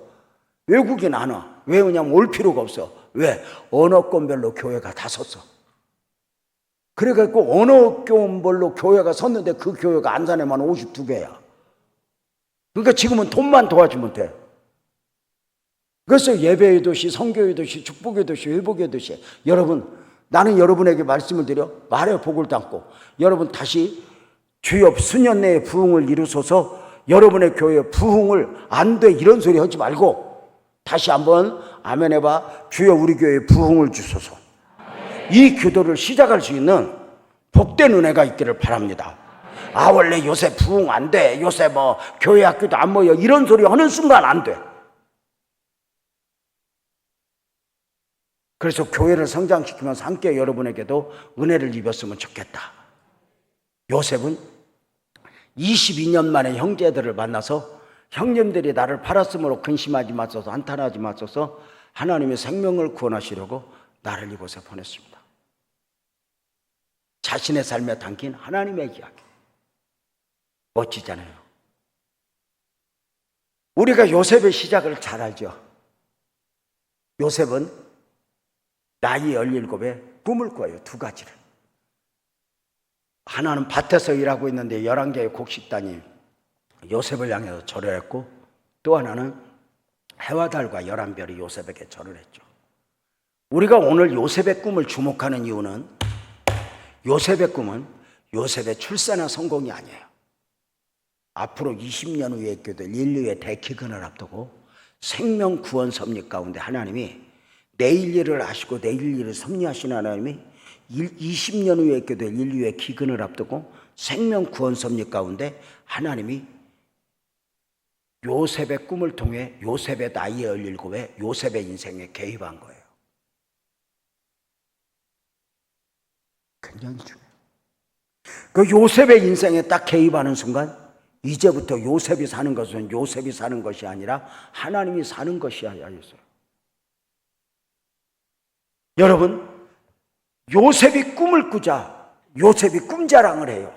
외국인 안 와. 왜 오냐면 올 필요가 없어. 왜? 언어권별로 교회가 다 섰어. 그래갖고 언어권별로 교회가 섰는데 그 교회가 안산에만 52개야. 그러니까 지금은 돈만 도와주면 돼. 그래서 예배의 도시, 선교의 도시, 축복의 도시, 회복의 도시. 여러분, 나는 여러분에게 말씀을 드려 말에 복을 담고 여러분 다시 주여 수년 내에 부흥을 이루소서. 여러분의 교회 부흥을 안 돼 이런 소리 하지 말고 다시 한번 아멘 해봐. 주여 우리 교회에 부흥을 주소서. 이 기도를 시작할 수 있는 복된 은혜가 있기를 바랍니다. 아 원래 요새 부흥 안 돼, 요새 뭐 교회 학교도 안 모여 이런 소리 하는 순간 안 돼. 그래서 교회를 성장시키면서 함께 여러분에게도 은혜를 입었으면 좋겠다. 요셉은 22년 만에 형제들을 만나서 형님들이 나를 팔았으므로 근심하지 마소서, 한탄하지 마소서, 하나님의 생명을 구원하시려고 나를 이곳에 보냈습니다. 자신의 삶에 담긴 하나님의 이야기 멋지잖아요. 우리가 요셉의 시작을 잘 알죠. 요셉은 나이 17에 꿈을 꿔요. 2가지를. 하나는 밭에서 일하고 있는데 11개의 곡식단이 요셉을 향해서 절을 했고, 또 하나는 해와 달과 11별이 요셉에게 절을 했죠. 우리가 오늘 요셉의 꿈을 주목하는 이유는 요셉의 꿈은 요셉의 출산의 성공이 아니에요. 앞으로 20년 후에 있게 될 인류의 대기근을 앞두고 생명 구원 섭리 가운데 하나님이 내일 일을 아시고 내일 일을 섭리하신 하나님이 20년 후에 있게 될 인류의 기근을 앞두고 생명 구원 섭리 가운데 하나님이 요셉의 꿈을 통해 요셉의 나이 17에 요셉의 인생에 개입한 거예요. 굉장히 중요해요. 그 요셉의 인생에 딱 개입하는 순간 이제부터 요셉이 사는 것은 요셉이 사는 것이 아니라 하나님이 사는 것이야 했어요. 여러분, 요셉이 꿈을 꾸자 요셉이 꿈자랑을 해요.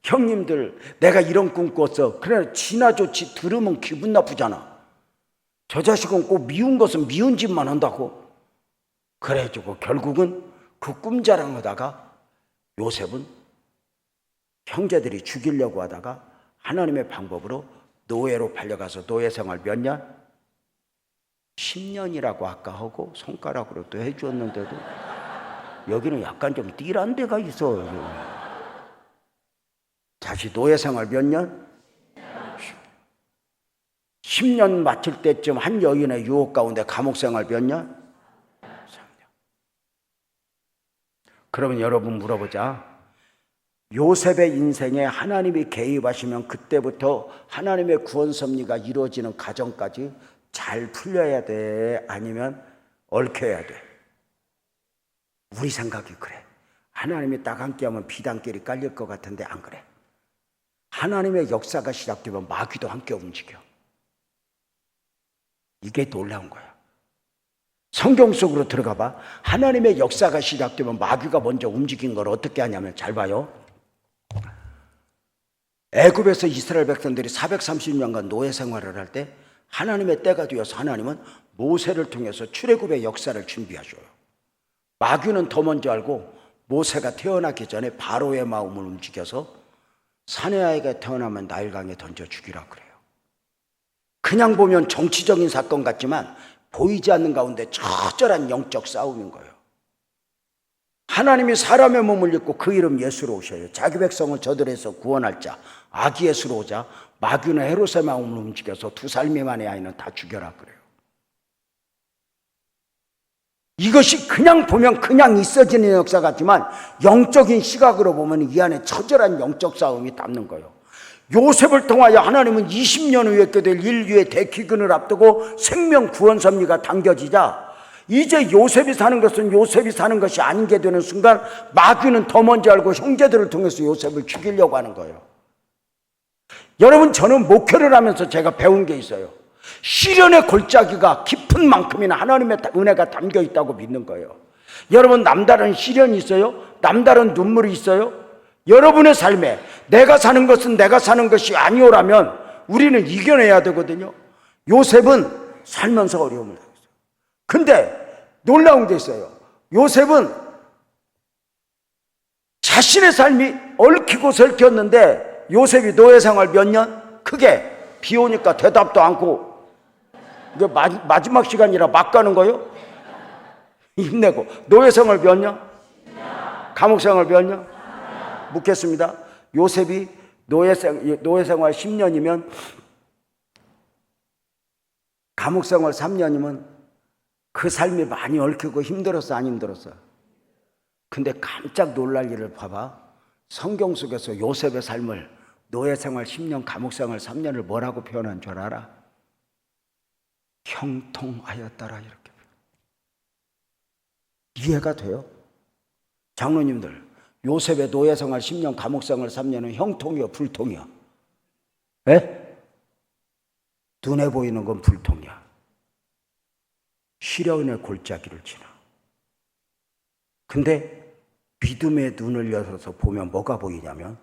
형님들 내가 이런 꿈 꿨어. 그래 지나 좋지 들으면 기분 나쁘잖아. 저 자식은 꼭 미운 것은 미운 짓만 한다고. 그래가지고 결국은 그 꿈자랑하다가 요셉은 형제들이 죽이려고 하다가 하나님의 방법으로 노예로 팔려가서 노예 생활 몇 년? 10년이라고 아까 하고 손가락으로 또 해주었는데도 여기는 약간 좀 띠란 데가 있어. 다시 노예 생활 몇 년? 10년 마칠 때쯤 한 여인의 유혹 가운데 감옥 생활 몇 년? 3년. 그러면 여러분 물어보자. 요셉의 인생에 하나님이 개입하시면 그때부터 하나님의 구원 섭리가 이루어지는 과정까지 잘 풀려야 돼? 아니면 얽혀야 돼? 우리 생각이 그래. 하나님이 딱 함께하면 비단결이 깔릴 것 같은데 안 그래. 하나님의 역사가 시작되면 마귀도 함께 움직여. 이게 놀라운 거야. 성경 속으로 들어가 봐. 하나님의 역사가 시작되면 마귀가 먼저 움직인 걸 어떻게 하냐면, 잘 봐요. 애굽에서 이스라엘 백성들이 430년간 노예 생활을 할 때 하나님의 때가 되어서 하나님은 모세를 통해서 출애굽의 역사를 준비하셔요. 마귀는 더 먼저 알고 모세가 태어나기 전에 바로의 마음을 움직여서 사내아이가 태어나면 나일강에 던져 죽이라 그래요. 그냥 보면 정치적인 사건 같지만 보이지 않는 가운데 처절한 영적 싸움인 거예요. 하나님이 사람의 몸을 입고 그 이름 예수로 오셔요. 자기 백성을 저들에서 구원할 자 아기 예수로 오자 마귀는 헤롯의 마음을 움직여서 2살 미만의 아이는 다 죽여라 그래요. 이것이 그냥 보면 그냥 있어지는 역사 같지만 영적인 시각으로 보면 이 안에 처절한 영적 싸움이 담는 거예요. 요셉을 통하여 하나님은 20년 후에 있게 될 인류의 대기근을 앞두고 생명 구원 섭리가 당겨지자 이제 요셉이 사는 것은 요셉이 사는 것이 아닌 게 되는 순간 마귀는 더 먼저 알고 형제들을 통해서 요셉을 죽이려고 하는 거예요. 여러분, 저는 목회를 하면서 제가 배운 게 있어요. 시련의 골짜기가 깊은 만큼이나 하나님의 은혜가 담겨 있다고 믿는 거예요. 여러분, 남다른 시련이 있어요? 남다른 눈물이 있어요? 여러분의 삶에 내가 사는 것은 내가 사는 것이 아니오라면 우리는 이겨내야 되거든요. 요셉은 살면서 어려움을 당했어요. 근데 놀라운 게 있어요. 요셉은 자신의 삶이 얽히고 설켰는데 요셉이 노예 생활 몇 년? 크게 비 오니까 대답도 않고 이게 마지막 시간이라 막 가는 거예요? 힘내고. 노예 생활 몇 년? 감옥 생활 몇 년? 묻겠습니다. 요셉이 노예 생활 10년이면 감옥 생활 3년이면 그 삶이 많이 얽히고 힘들었어, 안 힘들었어? 근데 깜짝 놀랄 일을 봐봐. 성경 속에서 요셉의 삶을 노예 생활 10년, 감옥 생활 3년을 뭐라고 표현한 줄 알아? 형통하였더라, 이렇게. 이해가 돼요? 장로님들, 요셉의 노예 생활 10년, 감옥 생활 3년은 형통이요, 불통이요? 에? 눈에 보이는 건 불통이야. 시련의 골짜기를 지나. 근데 믿음의 눈을 열어서 보면 뭐가 보이냐면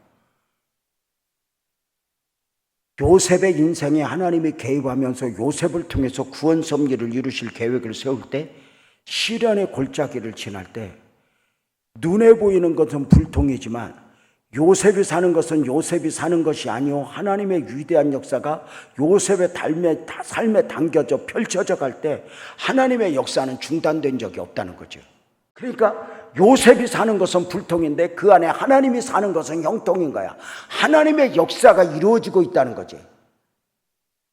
요셉의 인생에 하나님이 개입하면서 요셉을 통해서 구원 섭리를 이루실 계획을 세울 때 시련의 골짜기를 지날 때 눈에 보이는 것은 불통이지만 요셉이 사는 것은 요셉이 사는 것이 아니요 하나님의 위대한 역사가 요셉의 삶에 당겨져 펼쳐져 갈 때 하나님의 역사는 중단된 적이 없다는 거죠. 그러니까 요셉이 사는 것은 불통인데 그 안에 하나님이 사는 것은 형통인 거야. 하나님의 역사가 이루어지고 있다는 거지.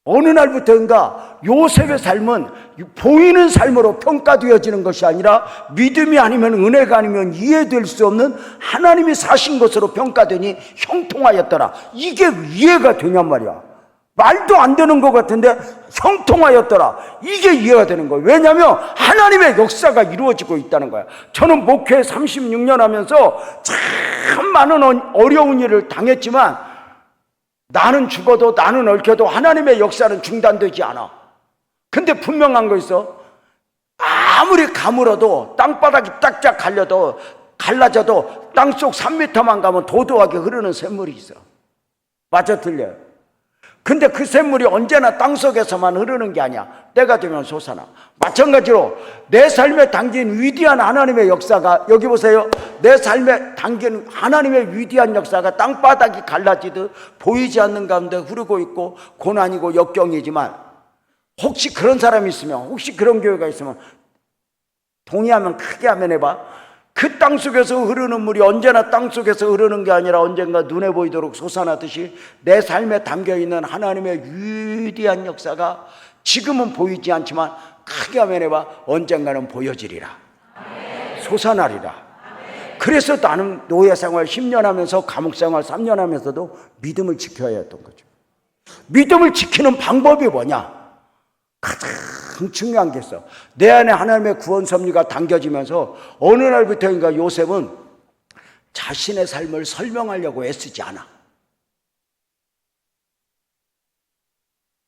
어느 날부터인가 요셉의 삶은 보이는 삶으로 평가되어지는 것이 아니라 믿음이 아니면 은혜가 아니면 이해될 수 없는 하나님이 사신 것으로 평가되니 형통하였더라. 이게 이해가 되냔 말이야. 말도 안 되는 것 같은데 형통하였더라. 이게 이해가 되는 거예요. 왜냐하면 하나님의 역사가 이루어지고 있다는 거야. 저는 목회 36년 하면서 참 많은 어려운 일을 당했지만 나는 죽어도 나는 얽혀도 하나님의 역사는 중단되지 않아. 근데 분명한 거 있어. 아무리 가물어도 땅바닥이 딱딱 갈라져도 땅속 3m만 가면 도도하게 흐르는 샘물이 있어. 맞아, 틀려요? 근데 그 샘물이 언제나 땅속에서만 흐르는 게 아니야. 때가 되면 솟아나. 마찬가지로 내 삶에 담긴 위대한 하나님의 역사가, 여기 보세요. 내 삶에 담긴 하나님의 위대한 역사가 땅바닥이 갈라지듯 보이지 않는 가운데 흐르고 있고 고난이고 역경이지만 혹시 그런 사람이 있으면, 혹시 그런 교회가 있으면 동의하면 크게 하면 해봐. 그 땅속에서 흐르는 물이 언제나 땅속에서 흐르는 게 아니라 언젠가 눈에 보이도록 솟아나듯이 내 삶에 담겨있는 하나님의 위대한 역사가 지금은 보이지 않지만 크게 하면 해봐. 언젠가는 보여지리라. 솟아나리라. 그래서 나는 노예 생활 10년 하면서 감옥 생활 3년 하면서도 믿음을 지켜야 했던 거죠. 믿음을 지키는 방법이 뭐냐? 가장 중요한 게 있어. 내 안에 하나님의 구원 섭리가 당겨지면서 어느 날부터인가 요셉은 자신의 삶을 설명하려고 애쓰지 않아.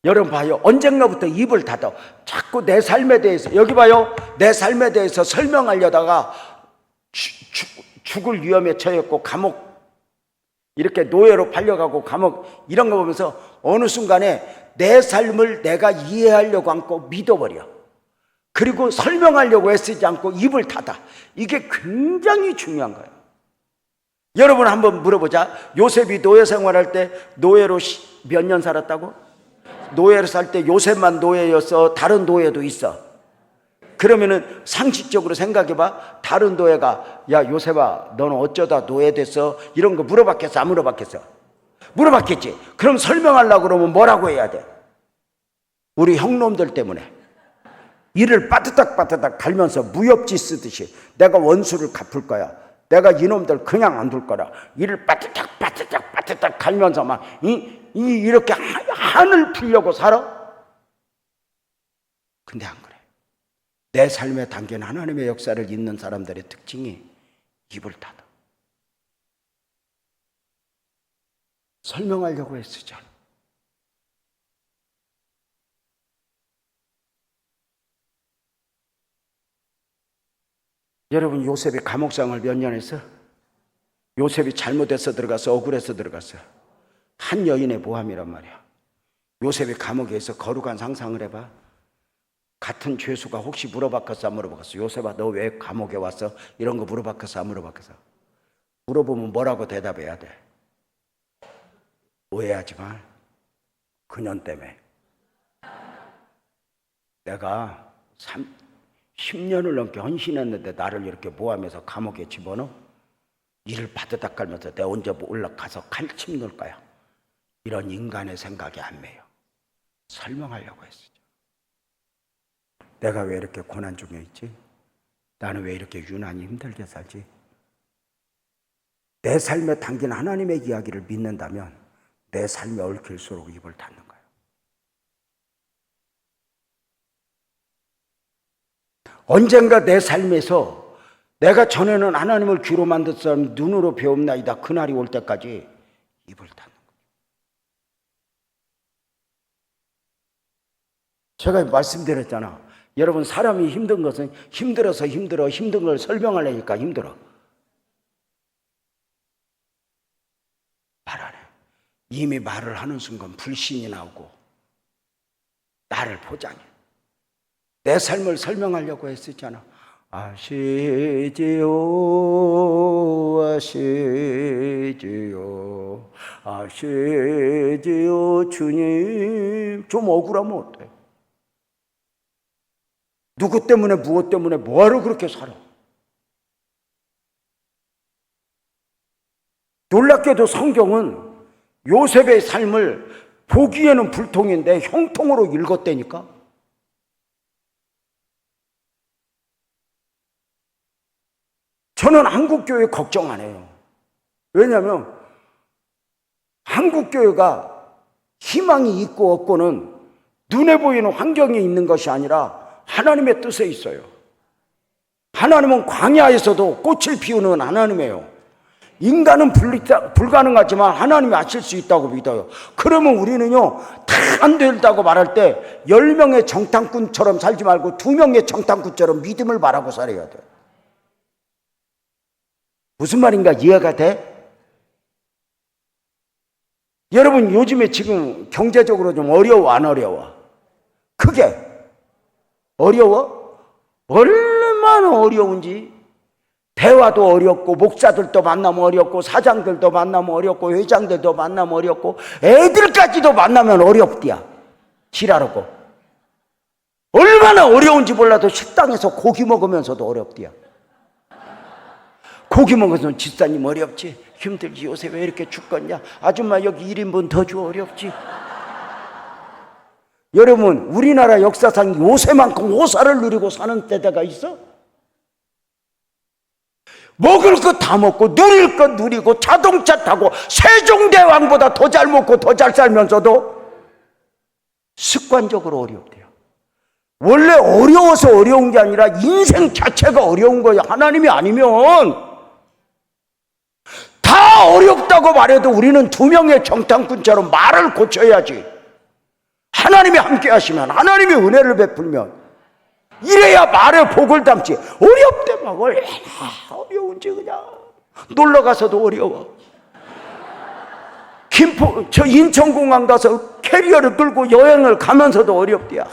여러분 봐요. 언젠가부터 입을 닫아. 자꾸 내 삶에 대해서, 여기 봐요. 내 삶에 대해서 설명하려다가 죽을 위험에 처했고 감옥, 이렇게 노예로 팔려가고 감옥, 이런 거 보면서 어느 순간에 내 삶을 내가 이해하려고 않고 믿어버려. 그리고 설명하려고 애쓰지 않고 입을 닫아. 이게 굉장히 중요한 거예요. 여러분 한번 물어보자. 요셉이 노예 생활할 때 노예로 몇 년 살았다고? 노예로 살 때 요셉만 노예였어? 다른 노예도 있어? 그러면은 상식적으로 생각해봐. 다른 노예가 야 요셉아 너는 어쩌다 노예 됐어? 이런 거 물어봤겠어? 안 물어봤겠어? 물어봤겠지. 그럼 설명하려고 그러면 뭐라고 해야 돼? 우리 형놈들 때문에 이를 빠뜨닥 갈면서 무협지 쓰듯이 내가 원수를 갚을 거야. 내가 이놈들 그냥 안 둘 거라. 이를 빠뜨닥 갈면서 막 이렇게 한을 풀려고 살아? 근데 안 그래. 내 삶에 담긴 하나님의 역사를 잇는 사람들의 특징이 입을 닫아. 설명하려고 애쓰잖아. 여러분 요셉이 감옥생활 몇 년 했어? 요셉이 잘못해서 들어가서 억울해서 들어갔어. 한 여인의 모함이란 말이야. 요셉이 감옥에 있어. 거룩한 상상을 해봐. 같은 죄수가 혹시 물어봤겠어? 안 물어봤겠어? 요셉아 너 왜 감옥에 왔어? 이런 거 물어봤겠어? 안 물어봤겠어? 물어보면 뭐라고 대답해야 돼? 오해하지 마. 그년 때문에 내가 10년을 넘게 헌신했는데 나를 이렇게 모함해서 감옥에 집어넣어? 이를 바드닥 깔면서 내가 언제 올라가서 칼침 넣을 거야. 이런 인간의 생각이 안 매요. 설명하려고 했어. 내가 왜 이렇게 고난 중에 있지? 나는 왜 이렇게 유난히 힘들게 살지? 내 삶에 담긴 하나님의 이야기를 믿는다면 내 삶에 얽힐수록 입을 닫는 거예요. 언젠가 내 삶에서 내가 전에는 하나님을 귀로 만든 사람 눈으로 배움나이다. 그날이 올 때까지 입을 닫는 거예요. 제가 말씀드렸잖아. 여러분 사람이 힘든 것은 힘들어서 힘든 걸 설명하려니까 힘들어. 말 안 해. 이미 말을 하는 순간 불신이 나오고 나를 포장해. 내 삶을 설명하려고 했었잖아. 아시지요 주님. 좀 억울하면 어때? 누구 때문에 무엇 때문에 뭐하러 그렇게 살아? 놀랍게도 성경은 요셉의 삶을 보기에는 불통인데 형통으로 읽었다니까. 저는 한국교회 걱정 안 해요. 왜냐하면 한국교회가 희망이 있고 없고는 눈에 보이는 환경에 있는 것이 아니라 하나님의 뜻에 있어요. 하나님은 광야에서도 꽃을 피우는 하나님이에요. 인간은 불가능하지만 하나님이 하실 수 있다고 믿어요. 그러면 우리는요, 다 안 된다고 말할 때 10명의 정탐꾼처럼 살지 말고 2명의 정탐꾼처럼 믿음을 말하고 살아야 돼요. 무슨 말인가 이해가 돼? 여러분 요즘에 지금 경제적으로 좀 어려워 안 어려워? 크게 어려워? 얼마나 어려운지. 대화도 어렵고 목사들도 만나면 어렵고 사장들도 만나면 어렵고 회장들도 만나면 어렵고 애들까지도 만나면 어렵디야. 지랄하고. 얼마나 어려운지 몰라도 식당에서 고기 먹으면서도 어렵디야. 고기 먹어서 집사님 어렵지? 힘들지? 요새 왜 이렇게 죽겠냐? 아줌마 여기 1인분 더 줘. 어렵지? 여러분 우리나라 역사상 요새만큼 호사를 누리고 사는 때가 있어? 먹을 것 다 먹고 누릴 것 누리고 자동차 타고 세종대왕보다 더 잘 먹고 더 잘 살면서도 습관적으로 어렵대요. 원래 어려워서 어려운 게 아니라 인생 자체가 어려운 거야. 하나님이 아니면. 다 어렵다고 말해도 우리는 두 명의 정탐꾼처럼 말을 고쳐야지. 하나님이 함께 하시면, 하나님이 은혜를 베풀면, 이래야 말에 복을 담지. 어렵대 막 얼마나 어려운지 그냥. 놀러 가서도 어려워. 저 인천공항 가서 캐리어를 끌고 여행을 가면서도 어렵대야.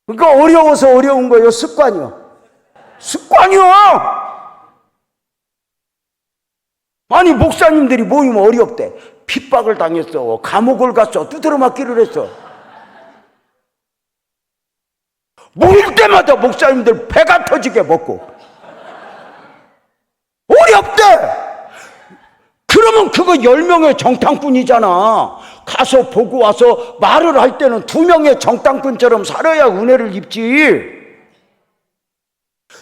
그러니까 어려워서 어려운 거예요. 습관이요. 습관이요. 아니 목사님들이 모이면 어렵대. 핍박을 당했어. 감옥을 갔어. 두드려 맞기를 했어. 모일 때마다 목사님들 배가 터지게 먹고. 어렵대. 그러면 그거 10명의 정탐꾼이잖아. 가서 보고 와서 말을 할 때는 2명의 정탐꾼처럼 살아야 은혜를 입지.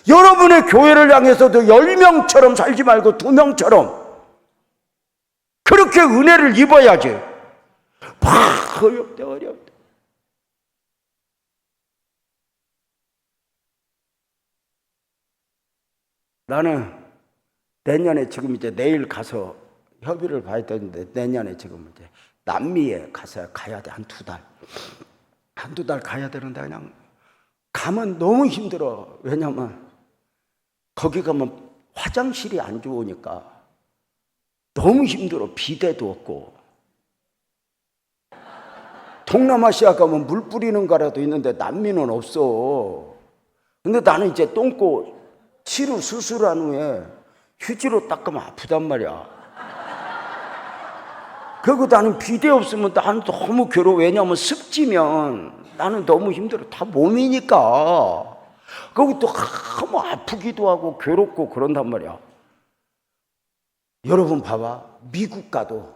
여러분의 교회를 향해서도 10명처럼 살지 말고 2명처럼 그렇게 은혜를 입어야지. 어렵대 어렵대. 나는 내년에 지금 이제 내일 가서 협의를 봐야 되는데 내년에 지금 이제 남미에 가야 돼. 한두 달 가야 되는데 그냥 가면 너무 힘들어. 왜냐면 거기 가면 화장실이 안 좋으니까 너무 힘들어. 비데도 없고. 동남아시아 가면 물 뿌리는 거라도 있는데 남미는 없어. 근데 나는 이제 똥꼬 치료 수술한 후에 휴지로 닦으면 아프단 말이야. 그리고 나는 비데 없으면 나는 너무 괴로워. 왜냐하면 습지면 나는 너무 힘들어. 다 몸이니까. 그리고 또 너무 아프기도 하고 괴롭고 그런단 말이야. 여러분 봐봐. 미국 가도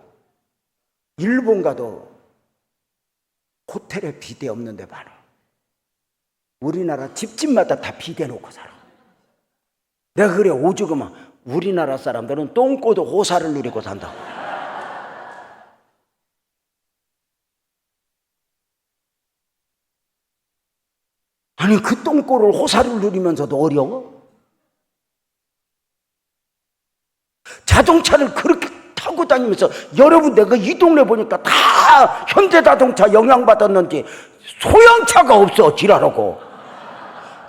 일본 가도 호텔에 비데 없는 데 많아. 우리나라 집집마다 다 비데 놓고 살아. 내가 그래 오죽하면 우리나라 사람들은 똥꼬도 호사를 누리고 산다고. 아니 그 똥꼬를 호사를 누리면서도 어려워? 자동차를 그렇게 타고 다니면서 여러분 내가 이 동네 보니까 다 현대자동차 영향받았는지 소형차가 없어. 지랄하고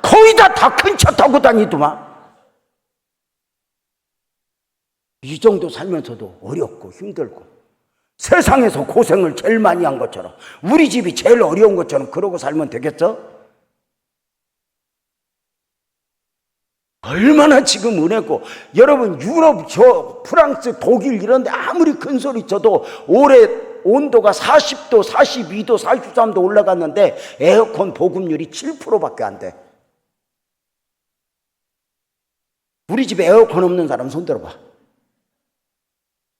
거의 다 큰 차 타고 다니더만. 이 정도 살면서도 어렵고 힘들고 세상에서 고생을 제일 많이 한 것처럼 우리 집이 제일 어려운 것처럼 그러고 살면 되겠어? 얼마나 지금 은혜고. 여러분 유럽 프랑스 독일 이런 데 아무리 큰 소리 쳐도 올해 온도가 40도 42도 43도 올라갔는데 에어컨 보급률이 7%밖에 안 돼. 우리 집에 에어컨 없는 사람 손 들어봐.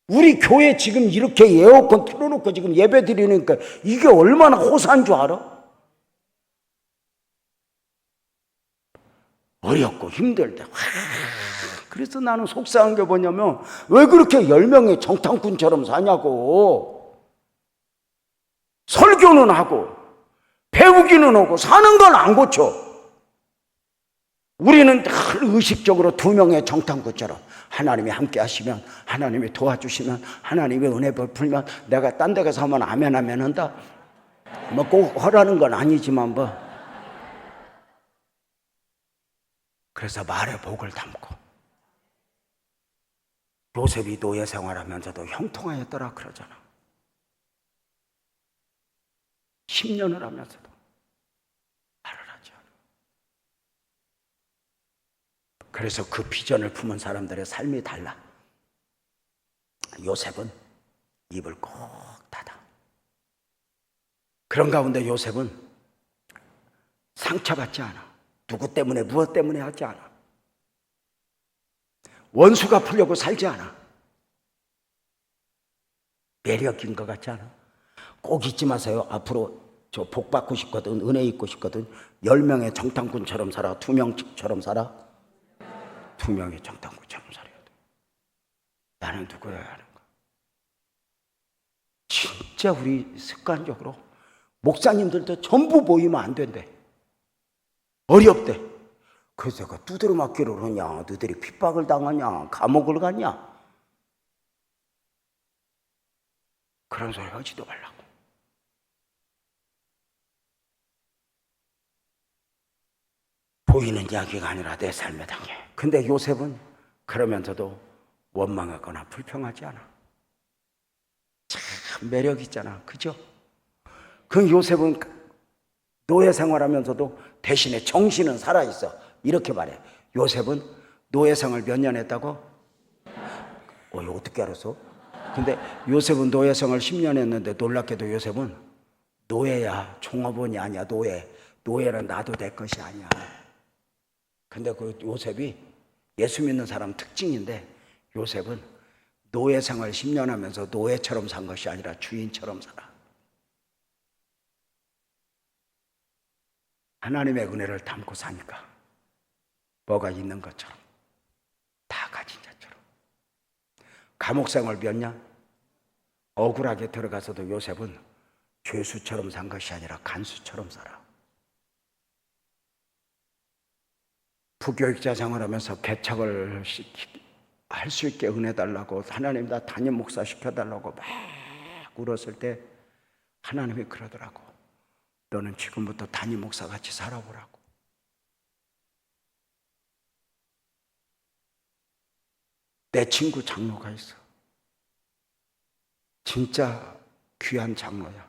우리 교회 지금 이렇게 에어컨 틀어놓고 지금 예배 드리니까 이게 얼마나 호사인 줄 알아? 어렵고 힘들 때. 그래서 나는 속상한 게 뭐냐면 왜 그렇게 10명의 정탐꾼처럼 사냐고. 설교는 하고 배우기는 하고 사는 건 안 고쳐. 우리는 늘 의식적으로 2명의 정탐꾼처럼 하나님이 함께 하시면, 하나님이 도와주시면, 하나님의 은혜 베풀면 내가 딴 데 가서 하면 아멘 한다. 뭐 꼭 하라는 건 아니지만 뭐. 그래서 말에 복을 담고. 요셉이 노예 생활하면서도 형통하였더라 그러잖아. 10년을 하면서도 말을 하지 않아. 그래서 그 비전을 품은 사람들의 삶이 달라. 요셉은 입을 꼭 닫아. 그런 가운데 요셉은 상처받지 않아. 누구 때문에 무엇 때문에 하지 않아. 원수 갚으려고 살지 않아. 매력인 것 같지 않아. 꼭 잊지 마세요. 앞으로 저 복 받고 싶거든, 은혜 입고 싶거든, 10명의 정탐꾼처럼 살아. 2명처럼 살아. 2명의 정탐꾼처럼 살아야 돼. 나는 누구여야 하는 거야. 진짜 우리 습관적으로 목사님들도 전부 모이면 안 된대. 어렵대. 그래서 내가 두드려 맞기를 그러냐, 너희들이 핍박을 당하냐, 감옥을 가냐, 그런 소리 하지도 말라고. 보이는 이야기가 아니라 내 삶의 단계. 근데 요셉은 그러면서도 원망하거나 불평하지 않아. 참 매력 있잖아, 그죠? 그 요셉은 노예 생활하면서도 대신에 정신은 살아있어. 이렇게 말해. 요셉은 노예 생활 몇 년 했다고? 이거 어떻게 알았어? 근데 요셉은 노예 생활 10년 했는데 놀랍게도 요셉은 노예야. 종업원이 아니야. 노예는 놔도 될 것이 아니야. 근데 그 요셉이 예수 믿는 사람 특징인데, 요셉은 노예 생활 10년 하면서 노예처럼 산 것이 아니라 주인처럼 살아. 하나님의 은혜를 담고 사니까 뭐가 있는 것처럼, 다 가진 자처럼. 감옥 생활 몇 년? 억울하게 들어가서도 요셉은 죄수처럼 산 것이 아니라 간수처럼 살아. 부교육자 생활하면서 개척을 할 수 있게 은혜 달라고, 하나님 나 담임 목사 시켜달라고 막 울었을 때 하나님이 그러더라고. 너는 지금부터 담임 목사 같이 살아보라고. 내 친구 장로가 있어. 진짜 귀한 장로야.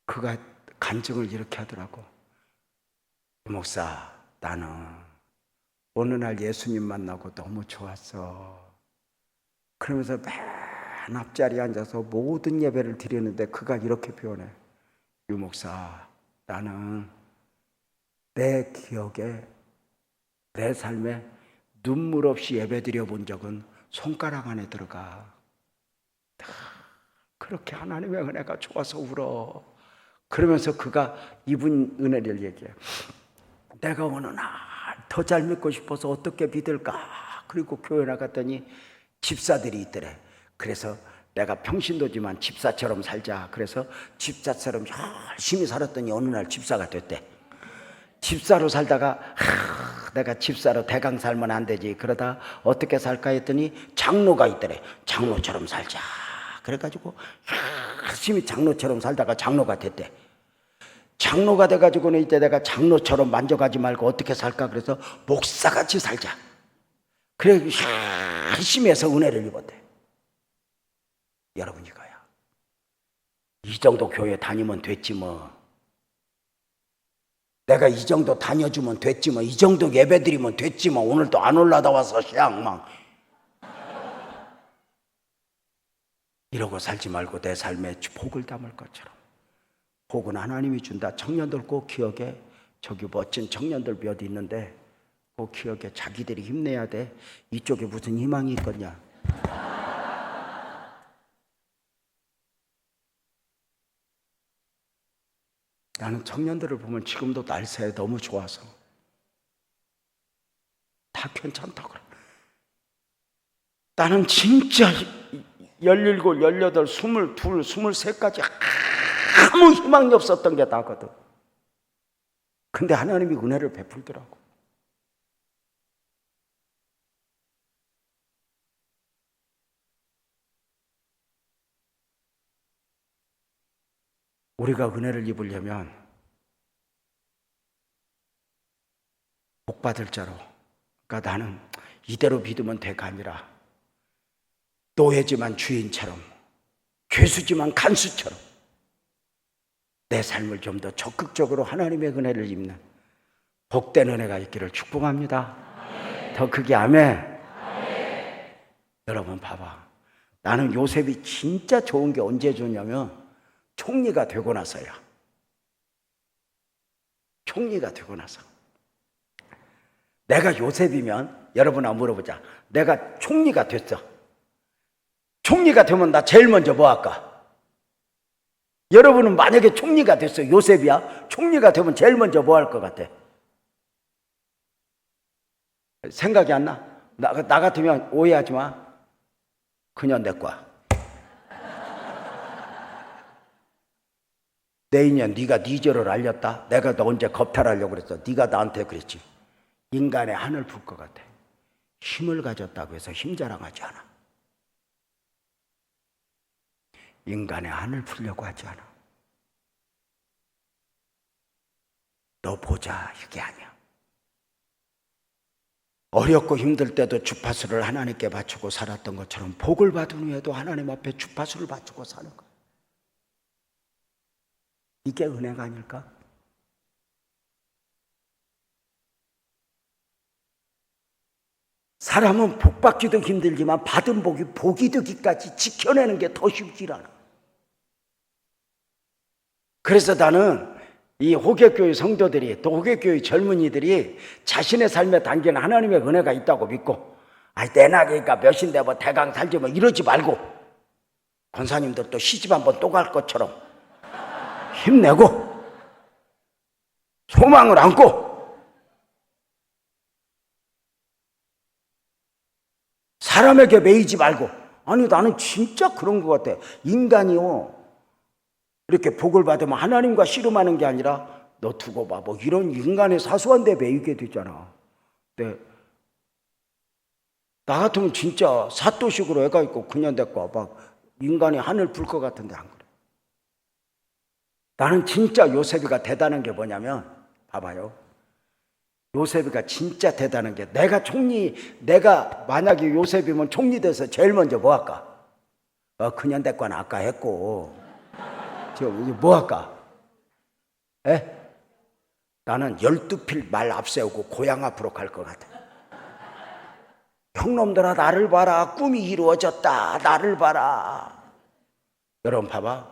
그가 간증을 이렇게 하더라고. 목사, 나는 어느 날 예수님 만나고 너무 좋았어. 그러면서 맨 앞자리에 앉아서 모든 예배를 드리는데 그가 이렇게 표현해. 유 목사, 나는 내 기억에, 내 삶에 눈물 없이 예배 드려 본 적은 손가락 안에 들어가. 그렇게 하나님의 은혜가 좋아서 울어. 그러면서 그가 입은 은혜를 얘기해. 내가 어느 날 더 잘 믿고 싶어서 어떻게 믿을까? 그리고 교회 나갔더니 집사들이 있더래. 그래서 내가 평신도지만 집사처럼 살자. 그래서 집사처럼 열심히 살았더니 어느 날 집사가 됐대. 집사로 살다가 내가 집사로 대강 살면 안 되지. 그러다 어떻게 살까 했더니 장로가 있더래. 장로처럼 살자. 그래가지고 열심히 장로처럼 살다가 장로가 됐대. 장로가 돼가지고는 이때 내가 장로처럼 만족하지 말고 어떻게 살까? 그래서 목사같이 살자. 그래 열심히 해서 은혜를 입었대. 여러분, 이거야. 이 정도 교회 다니면 됐지 뭐. 내가 이 정도 다녀주면 됐지 뭐. 이 정도 예배 드리면 됐지 뭐. 오늘도 안 올라다 와서 막 이러고 살지 말고 내 삶에 복을 담을 것처럼. 복은 하나님이 준다. 청년들 꼭 기억해. 저기 멋진 청년들 몇 있는데 꼭 기억해. 자기들이 힘내야 돼. 이쪽에 무슨 희망이 있겠냐. 나는 청년들을 보면 지금도 날새에 너무 좋아서 다 괜찮다 그래. 나는 진짜 17, 18, 22, 23까지 아무 희망이 없었던 게 나거든. 근데 하나님이 은혜를 베풀더라고. 우리가 은혜를 입으려면 복받을 자로, 그러니까 나는 이대로 믿으면 돼가 아니라 노예지만 주인처럼, 죄수지만 간수처럼 내 삶을 좀 더 적극적으로 하나님의 은혜를 입는 복된 은혜가 있기를 축복합니다. 아멘. 더 크게 아멘. 아멘. 여러분 봐봐. 나는 요셉이 진짜 좋은 게 언제 좋냐면 총리가 되고 나서야. 총리가 되고 나서. 내가 요셉이면, 여러분아 물어보자. 내가 총리가 됐어. 총리가 되면 나 제일 먼저 뭐 할까? 여러분은 만약에 총리가 됐어. 요셉이야. 총리가 되면 제일 먼저 뭐 할 것 같아? 생각이 안 나? 나 같으면 오해하지 마. 그냥 내 거야. 내 인연 네가 네 죄를 알렸다. 내가 너 언제 겁탈하려고 그랬어. 네가 나한테 그랬지. 인간의 한을 풀 것 같아. 힘을 가졌다고 해서 힘 자랑하지 않아. 인간의 한을 풀려고 하지 않아. 너 보자 이게 아니야. 어렵고 힘들 때도 주파수를 하나님께 바치고 살았던 것처럼 복을 받은 후에도 하나님 앞에 주파수를 바치고 사는 거야. 이게 은혜가 아닐까? 사람은 복 받기도 힘들지만 받은 복이 복이 되기까지 지켜내는 게 더 쉽지 않아. 그래서 나는 이 호객교회 성도들이 또 호객교회 젊은이들이 자신의 삶에 담긴 하나님의 은혜가 있다고 믿고 내 나이가 몇인데 뭐 대강 살지 뭐 이러지 말고 권사님들도 시집 한번 또 갈 것처럼 힘내고 소망을 안고 사람에게 매이지 말고. 아니 나는 진짜 그런 것 같아. 인간이요 이렇게 복을 받으면 하나님과 씨름하는 게 아니라 너 두고 봐 뭐 이런 인간의 사소한 데 매이게 되잖아. 근데 나 같으면 진짜 사또식으로 애가 있고 그냥 데리고 막 인간이 하늘 풀 것 같은데 안 그래. 나는 진짜 요셉이가 대단한 게 뭐냐면 봐봐요. 요셉이가 진짜 대단한 게 내가 만약에 요셉이면 총리 돼서 제일 먼저 뭐 할까? 그냥 데리고는 아까 했고 뭐 할까? 나는 12필 말 앞세우고 고향 앞으로 갈 것 같아. 형놈들아 나를 봐라. 꿈이 이루어졌다. 나를 봐라. 여러분 봐봐.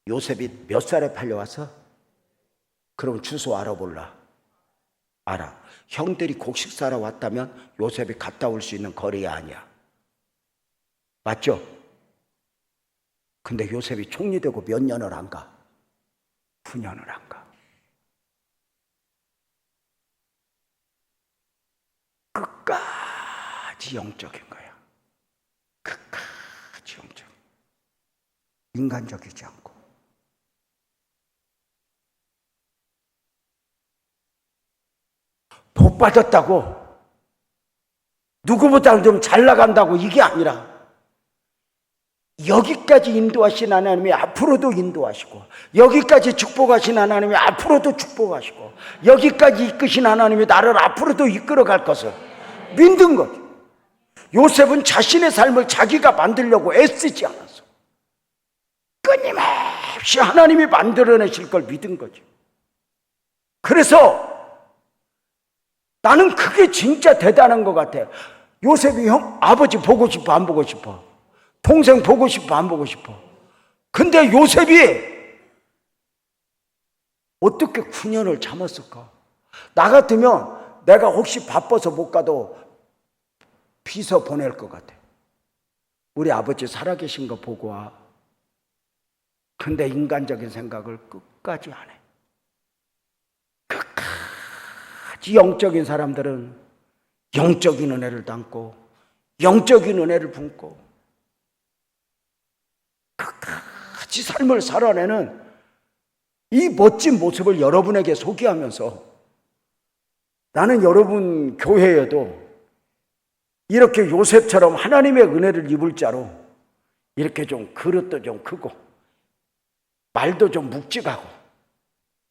요셉이 몇 살에 팔려왔어? 그럼 주소 알아볼라. 알아. 형들이 곡식 사러 왔다면 요셉이 갔다 올 수 있는 거리가 아니야. 맞죠? 근데 요셉이 총리 되고 몇 년을 안 가? 9년을 안 가. 끝까지 영적인 거야. 끝까지 영적인. 인간적이지 않고. 복 받았다고 누구보다 좀 잘 나간다고 이게 아니라 여기까지 인도하신 하나님이 앞으로도 인도하시고 여기까지 축복하신 하나님이 앞으로도 축복하시고 여기까지 이끄신 하나님이 나를 앞으로도 이끌어갈 것을 믿는 거죠. 요셉은 자신의 삶을 자기가 만들려고 애쓰지 않았어. 끊임없이 하나님이 만들어내실 걸 믿은 거죠. 그래서 나는 그게 진짜 대단한 것 같아. 요셉이 아버지 보고 싶어 안 보고 싶어? 동생 보고 싶어 안 보고 싶어? 근데 요셉이 어떻게 9년을 참았을까? 나 같으면 내가 혹시 바빠서 못 가도 비서 보낼 것 같아. 우리 아버지 살아계신 거 보고 와. 근데 인간적인 생각을 끝까지 안 해. 끝까지 영적인 사람들은 영적인 은혜를 담고 영적인 은혜를 품고 끝까지 삶을 살아내는 이 멋진 모습을 여러분에게 소개하면서 나는 여러분 교회에도 이렇게 요셉처럼 하나님의 은혜를 입을 자로 이렇게 좀 그릇도 좀 크고 말도 좀 묵직하고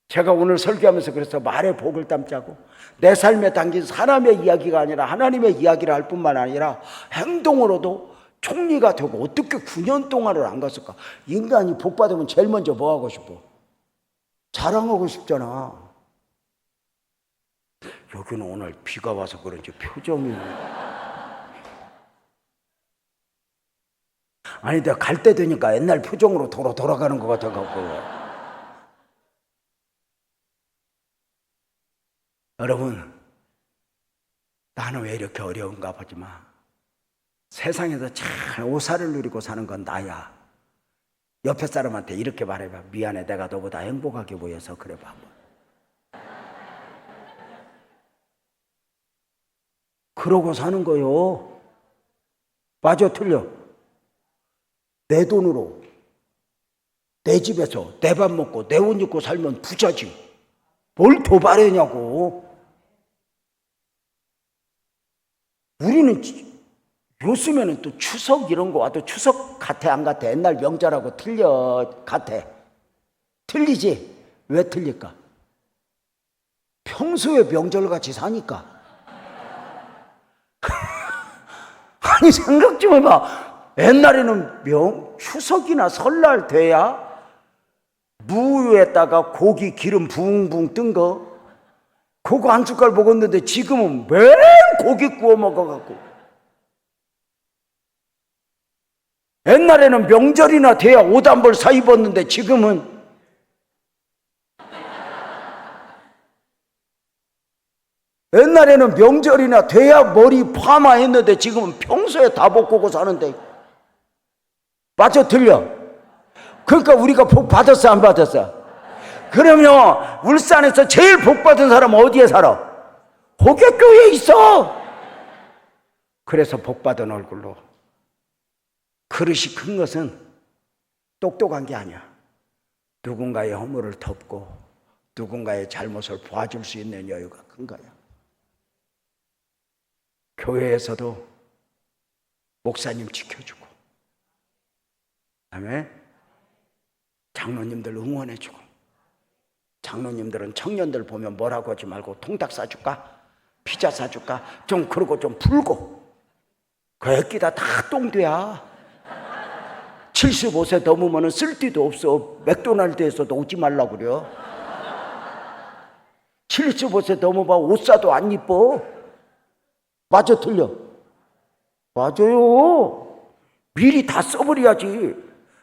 제가 오늘 설교하면서 그래서 말에 복을 담자고 내 삶에 담긴 사람의 이야기가 아니라 하나님의 이야기를 할 뿐만 아니라 행동으로도 총리가 되고 어떻게 9년 동안을 안 갔을까? 인간이 복 받으면 제일 먼저 뭐 하고 싶어? 자랑하고 싶잖아. 여기는 오늘 비가 와서 그런지 표정이 아니 내가 갈 때 되니까 옛날 표정으로 돌아가는 것 같아갖고 여러분 나는 왜 이렇게 어려운가 보지만 세상에서 잘 오사를 누리고 사는 건 나야. 옆에 사람한테 이렇게 말해봐. 미안해 내가 너보다 행복하게 보여서 그래 봐. 그러고 사는 거요. 맞아 틀려. 내 돈으로 내 집에서 내 밥 먹고 내 옷 입고 살면 부자지. 뭘 도발하냐고. 우리는 요즘에는 또 추석 이런 거 와도 추석 같아 안 같아? 옛날 명절하고 틀려 같아? 틀리지? 왜 틀릴까? 평소에 명절같이 사니까. 아니 생각 좀 해봐. 옛날에는 추석이나 설날 돼야 무에다가 고기 기름 붕붕 뜬 거 그거 한 숟갈 먹었는데 지금은 매일 고기 구워 먹어갖고. 옛날에는 명절이나 돼야 옷 한 벌 사 입었는데 지금은 옛날에는 명절이나 돼야 머리 파마했는데 지금은 평소에 다 벗고 사는데. 맞아 틀려? 그러니까 우리가 복 받았어 안 받았어? 그러면 울산에서 제일 복 받은 사람은 어디에 살아? 호교교회에 있어. 그래서 복 받은 얼굴로. 그릇이 큰 것은 똑똑한 게 아니야. 누군가의 허물을 덮고 누군가의 잘못을 봐줄 수 있는 여유가 큰 거야. 교회에서도 목사님 지켜주고, 그다음에 장로님들 응원해주고, 장로님들은 청년들 보면 뭐라고 하지 말고 통닭 사줄까? 피자 사줄까? 좀 그러고 좀 풀고. 그 애끼다 다 똥돼야. 75세 넘으면 쓸데도 없어. 맥도날드에서도 오지 말라고 그래. 75세 넘어봐 옷 사도 안 이뻐. 맞아 틀려? 맞아요. 미리 다 써버려야지.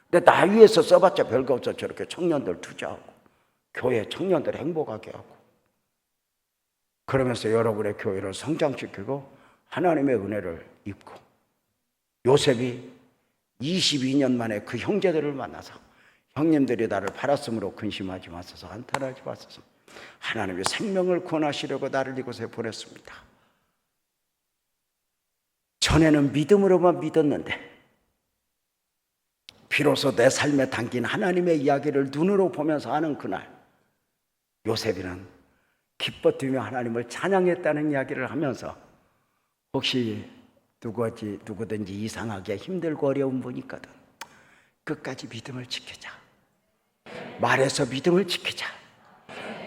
내 나이에서 써봤자 별거 없어. 저렇게 청년들 투자하고 교회 청년들 행복하게 하고 그러면서 여러분의 교회를 성장시키고 하나님의 은혜를 입고. 요셉이 22년 만에 그 형제들을 만나서 형님들이 나를 팔았으므로 근심하지 마소서, 한탄하지 마소서, 하나님의 생명을 구원하시려고 나를 이곳에 보냈습니다. 전에는 믿음으로만 믿었는데 비로소 내 삶에 담긴 하나님의 이야기를 눈으로 보면서 하는 그날, 요셉이는 기뻐 뛰며 하나님을 찬양했다는 이야기를 하면서, 혹시 누구든지 이상하게 힘들고 어려운 분이 있거든, 끝까지 믿음을 지키자. 말에서 믿음을 지키자.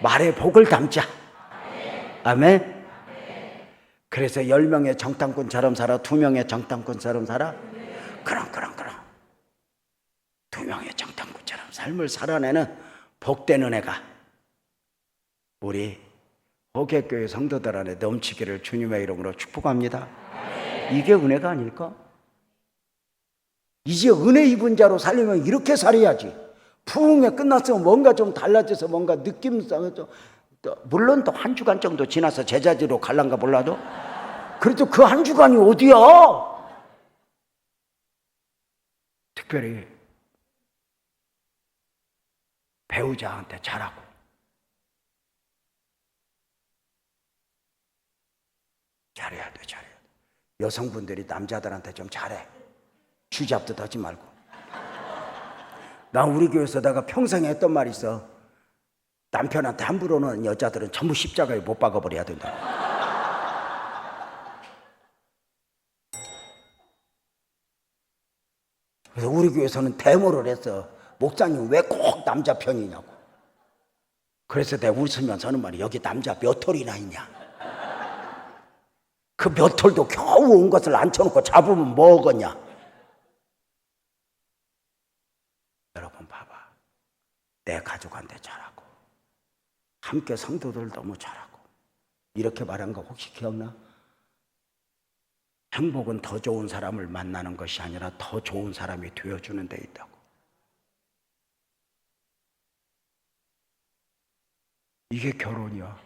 말에 복을 담자. 아멘. 그래서 10명의 정탐꾼처럼 살아? 2명의 정탐꾼처럼 살아? 그럼 2명의 정탐꾼처럼 삶을 살아내는 복된 은혜가 우리 호계교회 성도들 안에 넘치기를 주님의 이름으로 축복합니다. 이게 은혜가 아닐까? 이제 은혜 입은 자로 살려면 이렇게 살아야지. 부흥회 끝났으면 뭔가 좀 달라져서 뭔가 느낌상 좀, 물론 또 한 주간 정도 지나서 제자지로 갈란가 몰라도 그래도 그 한 주간이 어디야? 특별히 배우자한테 잘하고, 잘해야 돼. 여성분들이 남자들한테 좀 잘해. 쥐잡듯 하지 말고. 난 우리 교회에서 내가 평생 했던 말이 있어. 남편한테 함부로 오는 여자들은 전부 십자가에 못 박아버려야 된다. 그래서 우리 교회에서는 데모를 했어. 목사님 왜 꼭 남자 편이냐고. 그래서 내가 웃으면서 하는 말이, 여기 남자 몇 톨이나 있냐. 그 몇 톨도 겨우 온 것을 앉혀놓고 잡으면 뭐겠냐. 여러분 봐봐. 내 가족한테 잘하고 함께 성도들 너무 잘하고 이렇게 말한 거 혹시 기억나? 행복은 더 좋은 사람을 만나는 것이 아니라 더 좋은 사람이 되어주는 데 있다고. 이게 결혼이야.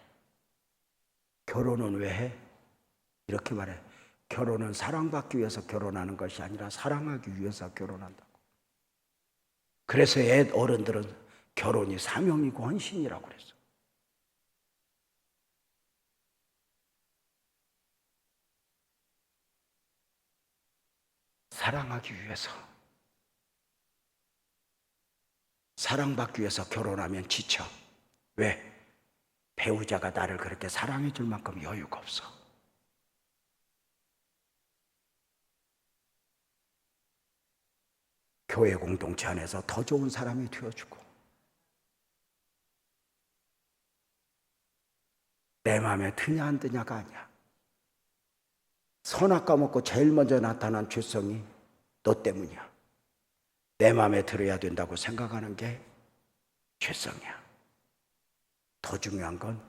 결혼은 왜 해? 이렇게 말해. 결혼은 사랑받기 위해서 결혼하는 것이 아니라 사랑하기 위해서 결혼한다고. 그래서 옛 어른들은 결혼이 사명이고 헌신이라고 그랬어. 사랑하기 위해서, 사랑받기 위해서 결혼하면 지쳐. 왜? 배우자가 나를 그렇게 사랑해 줄 만큼 여유가 없어. 교회 공동체 안에서 더 좋은 사람이 되어주고, 내 마음에 드냐 안 드냐가 아니야. 선악 까먹고 제일 먼저 나타난 죄성이 너 때문이야. 내 마음에 들어야 된다고 생각하는 게 죄성이야. 더 중요한 건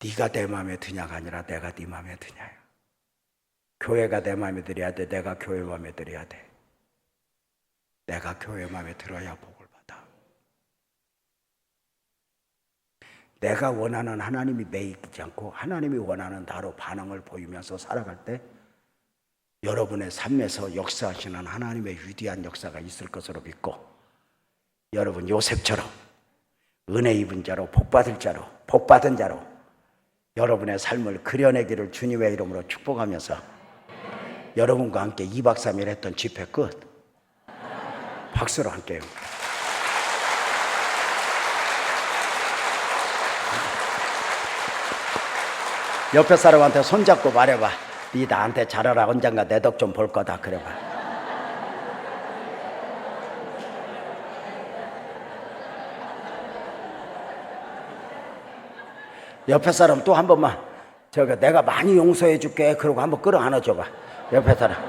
네가 내 마음에 드냐가 아니라 내가 네 마음에 드냐야. 교회가 내 마음에 들어야 돼. 내가 교회 마음에 들어야 돼. 내가 교회 마음에 들어야 복을 받아. 내가 원하는 하나님이 매이지 않고 하나님이 원하는 나로 반응을 보이면서 살아갈 때 여러분의 삶에서 역사하시는 하나님의 위대한 역사가 있을 것으로 믿고, 여러분 요셉처럼 은혜 입은 자로 복받을 자로 복받은 자로 여러분의 삶을 그려내기를 주님의 이름으로 축복하면서 여러분과 함께 2박 3일 했던 집회 끝. 박수로 함께요. 옆에 사람한테 손잡고 말해봐. 네 나한테 잘하라. 언젠가 내 덕 좀 볼 거다. 그래봐. 옆에 사람 또 한 번만, 내가 많이 용서해 줄게. 그러고 한번 끌어 안아줘봐. 옆에 사람.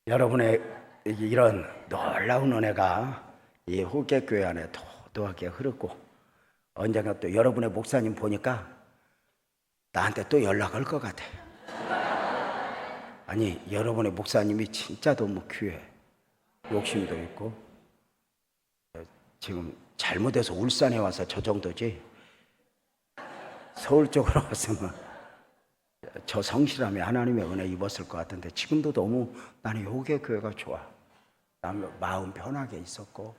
여러분의 이런 놀라운 은혜가 이 후계교회 안에 도도하게 흐르고, 언젠가 또 여러분의 목사님 보니까 나한테 또 연락 올 것 같아. 아니, 여러분의 목사님이 진짜 너무 귀해. 욕심도 있고. 지금 잘못해서 울산에 와서 저 정도지, 서울 쪽으로 왔으면 저 성실함에 하나님의 은혜 입었을 것 같은데, 지금도 너무 나는 요게 교회가 좋아. 난 마음 편하게 있었고,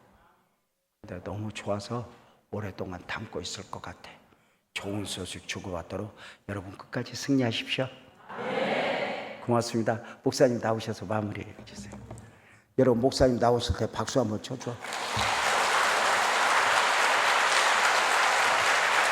근데 너무 좋아서 오랫동안 담고 있을 것 같아. 좋은 소식 주고받도록 여러분 끝까지 승리하십시오. 고맙습니다. 목사님 나오셔서 마무리해 주세요. 여러분 목사님 나오실 때 박수 한번 쳐줘.